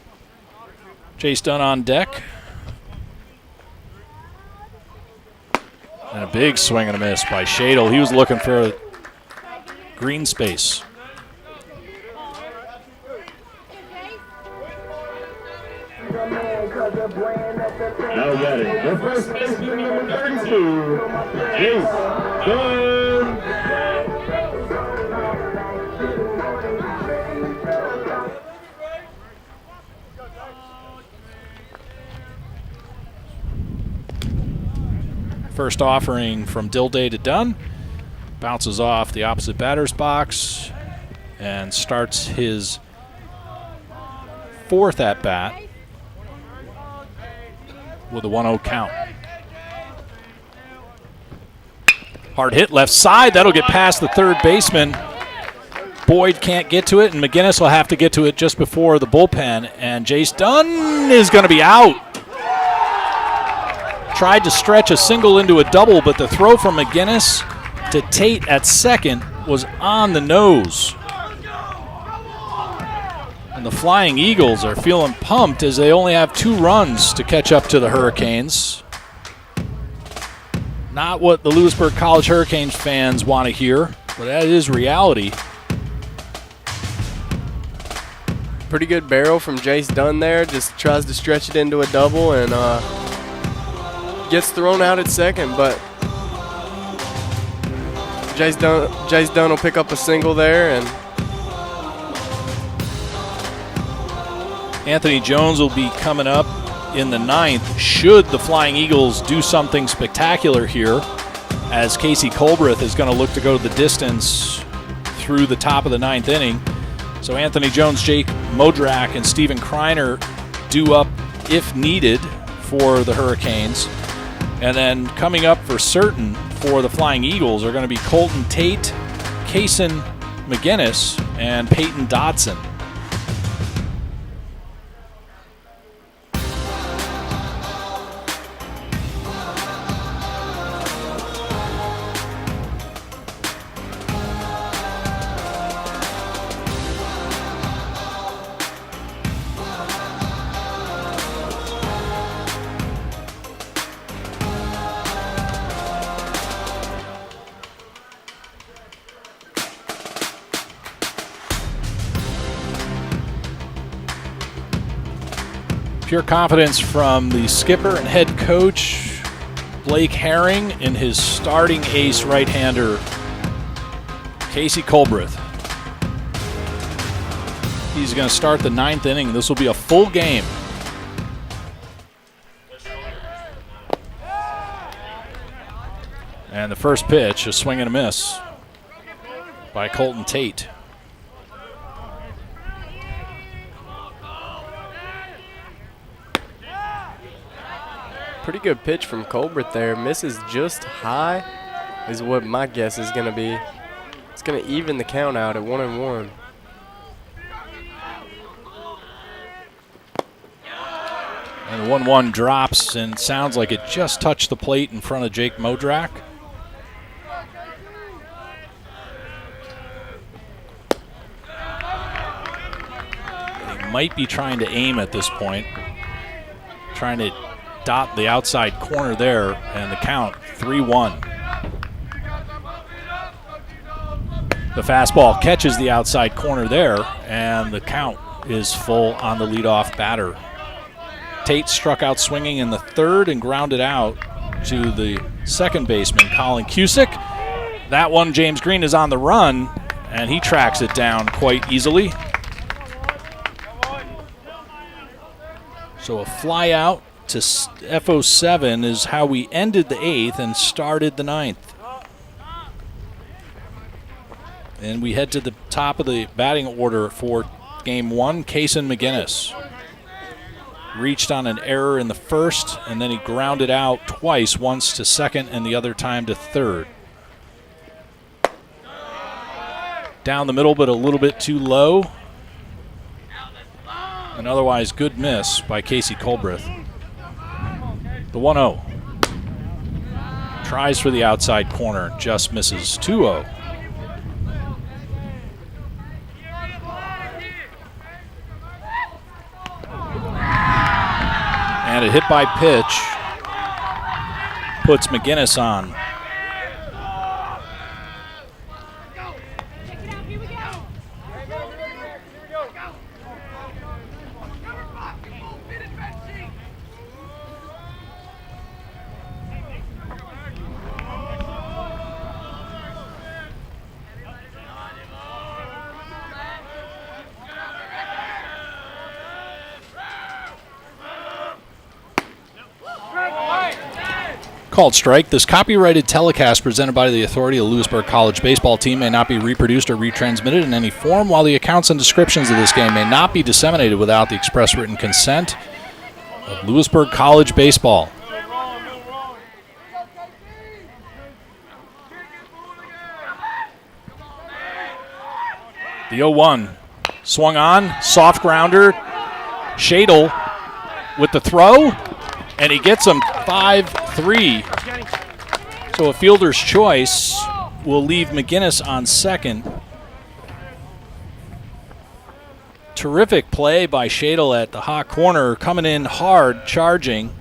Chase Dunn on deck. And a big swing and a miss by Shadle. He was looking for green space. Now batting, the first baseman, number 32, Chase Dunn. First offering from Dilday to Dunn. Bounces off the opposite batter's box and starts his 4th at-bat with a 1-0 count. Hard hit left side. That'll get past the third baseman. Boyd can't get to it, and McGinnis will have to get to it just before the bullpen. And Jace Dunn is going to be out. Tried to stretch a single into a double, but the throw from McGinnis to Tate at second was on the nose. And the Flying Eagles are feeling pumped as they only have 2 runs to catch up to the Hurricanes. Not what the Louisburg College Hurricanes fans want to hear, but that is reality. Pretty good barrel from Jace Dunn there. Just tries to stretch it into a double and gets thrown out at second, but Jace Dunn will pick up a single there. And Anthony Jones will be coming up in the 9th should the Flying Eagles do something spectacular here, as Casey Colbreth is going to look to go the distance through the top of the 9th inning. So Anthony Jones, Jake Modrak, and Steven Kreiner due up if needed for the Hurricanes. And then coming up for certain for the Flying Eagles are going to be Colton Tate, Kason McGinnis, and Peyton Dodson. Pure confidence from the skipper and head coach, Blake Herring, in his starting ace right-hander, Casey Colbreth. He's going to start the 9th inning. This will be a full game. And the first pitch, a swing and a miss by Colton Tate. pretty good pitch from Colbert there. Misses just high is what my guess is going to be. It's going to even the count out at 1-1. And the 1-1 drops and sounds like it just touched the plate in front of Jake Modrak. He might be trying to aim at this point. Trying to dot the outside corner there, and the count 3-1. The fastball catches the outside corner there, and the count is full on the leadoff batter. Tate struck out swinging in the third and grounded out to the second baseman, Colin Cusick. That one, James Green is on the run, and he tracks it down quite easily. So a fly out to FO7 is how we ended the 8th and started the 9th. And we head to the top of the batting order for Game 1, Kason McGinnis. Reached on an error in the first, and then he grounded out twice, once to second and the other time to third. Down the middle, but a little bit too low. An otherwise good miss by Casey Colbreth. The 1-0. Tries for the outside corner, just misses. 2-0. And a hit by pitch puts McGinnis on. Called strike. This copyrighted telecast presented by the authority of the Louisburg College baseball team may not be reproduced or retransmitted in any form, while the accounts and descriptions of this game may not be disseminated without the express written consent of Louisburg College baseball. The 0-1 swung on, soft grounder. Shadle with the throw, and he gets him 5-3. So a fielder's choice will leave McGinnis on second. Terrific play by Shadle at the hot corner, coming in hard, charging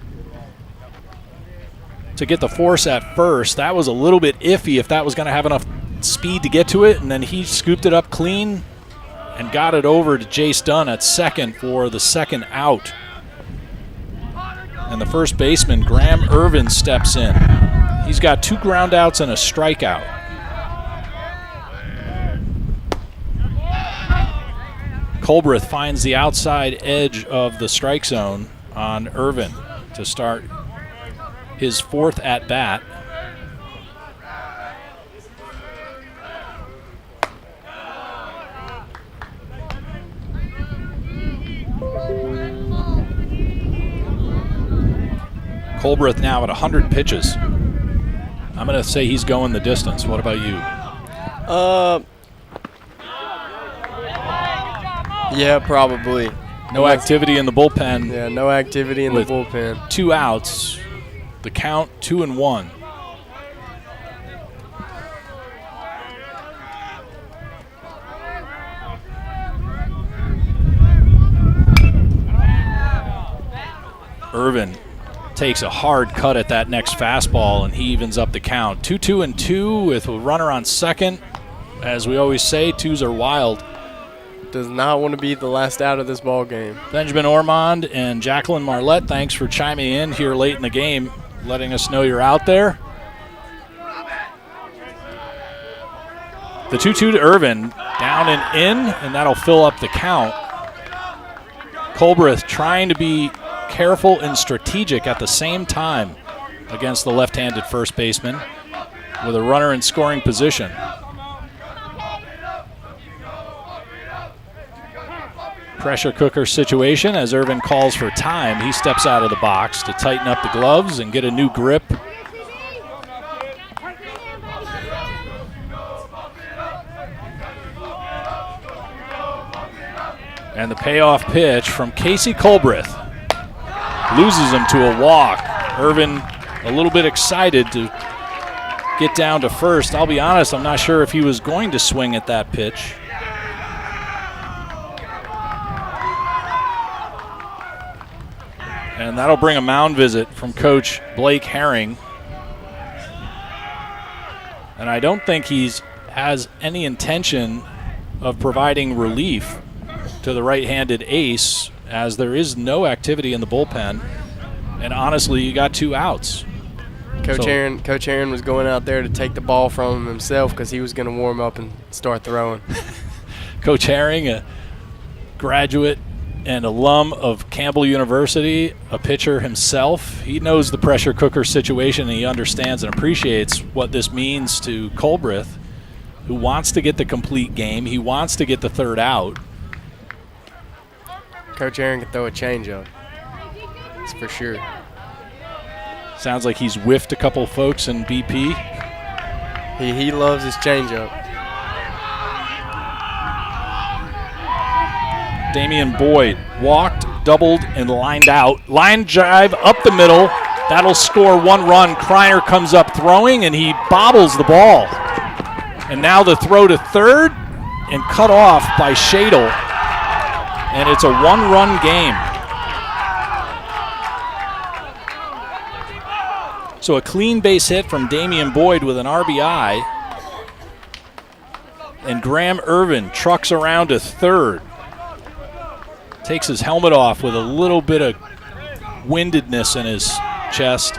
to get the force at first. That was a little bit iffy if that was going to have enough speed to get to it, and then he scooped it up clean and got it over to Jace Dunn at second for the second out. And the first baseman, Graham Irvin, steps in. He's got 2 ground outs and a strikeout. Colbreth finds the outside edge of the strike zone on Irvin to start his 4th at-bat. Colbreth now at 100 pitches. I'm going to say he's going the distance. What about you? Yeah, probably. No activity in the bullpen. Yeah, no activity in the bullpen. 2 outs. The count 2-1. Irvin takes a hard cut at that next fastball, and he evens up the count. 2-2 with a runner on second. As we always say, 2s are wild. Does not want to be the last out of this ball game. Benjamin Ormond and Jacqueline Marlette, thanks for chiming in here late in the game, letting us know you're out there. The 2-2 to Irvin, down and in, and that'll fill up the count. Colbreth trying to be careful and strategic at the same time against the left-handed first baseman with a runner in scoring position. Pressure cooker situation as Irvin calls for time. He steps out of the box to tighten up the gloves and get a new grip. And the payoff pitch from Casey Colbreth. loses him to a walk. Irvin a little bit excited to get down to first. I'll be honest, I'm not sure if he was going to swing at that pitch. And that'll bring a mound visit from Coach Blake Herring. And I don't think he has any intention of providing relief to the right-handed ace, as there is no activity in the bullpen. And honestly, you got 2 outs. Coach Aaron was going out there to take the ball from him himself because he was going to warm up and start throwing. Coach Herring, a graduate and alum of Campbell University, a pitcher himself. He knows the pressure cooker situation, and he understands and appreciates what this means to Colbreth, who wants to get the complete game. He wants to get the 3rd out. Coach Aaron can throw a changeup. That's for sure. Sounds like he's whiffed a couple folks in BP. He loves his changeup. Damian Boyd walked, doubled, and lined out. Line drive up the middle. That'll score 1 run. Kreiner comes up throwing, and he bobbles the ball. And now the throw to 3rd and cut off by Shadle. And it's a 1-run game. So a clean base hit from Damian Boyd with an RBI. And Graham Irvin trucks around to 3rd. Takes his helmet off with a little bit of windedness in his chest.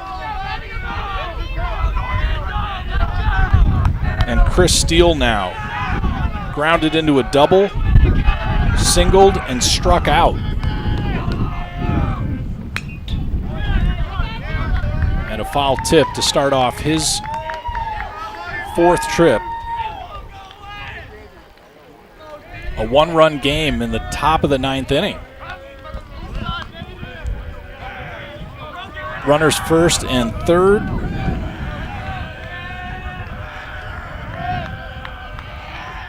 And Chris Steele now grounded into a double, singled, and struck out. And a foul tip to start off his 4th trip. A 1-run game in the top of the 9th inning. Runners 1st and 3rd.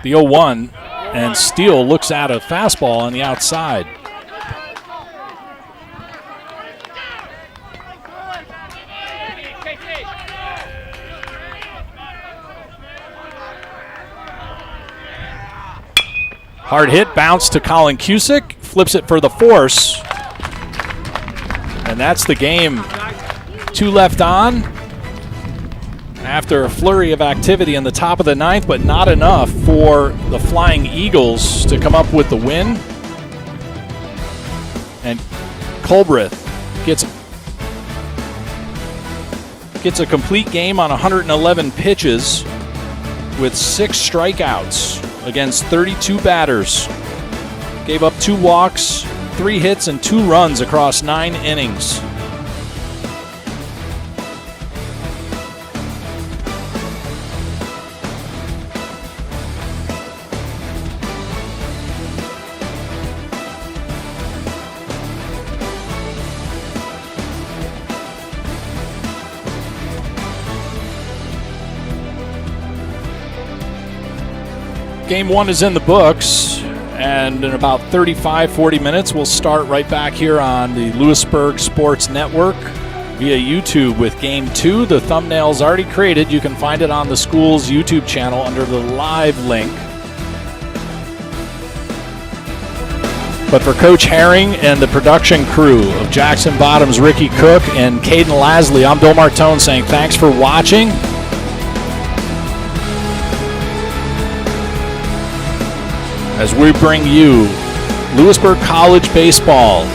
The 0-1, and Steele looks at a fastball on the outside. Hard hit, bounce to Colin Cusick, flips it for the force. And that's the game. 2 left on after a flurry of activity in the top of the 9th, but not enough for the Flying Eagles to come up with the win. And Colbreth gets a complete game on 111 pitches with 6 strikeouts against 32 batters. Gave up 2 walks, 3 hits, and 2 runs across 9 innings. Game 1 is in the books, and in about 35-40 minutes, we'll start right back here on the Louisburg Sports Network via YouTube with Game 2. The thumbnail's already created. You can find it on the school's YouTube channel under the live link. But for Coach Herring and the production crew of Jackson Bottoms, Ricky Cook, and Caden Lasley, I'm Bill Martone saying thanks for watching. As we bring you Louisburg College baseball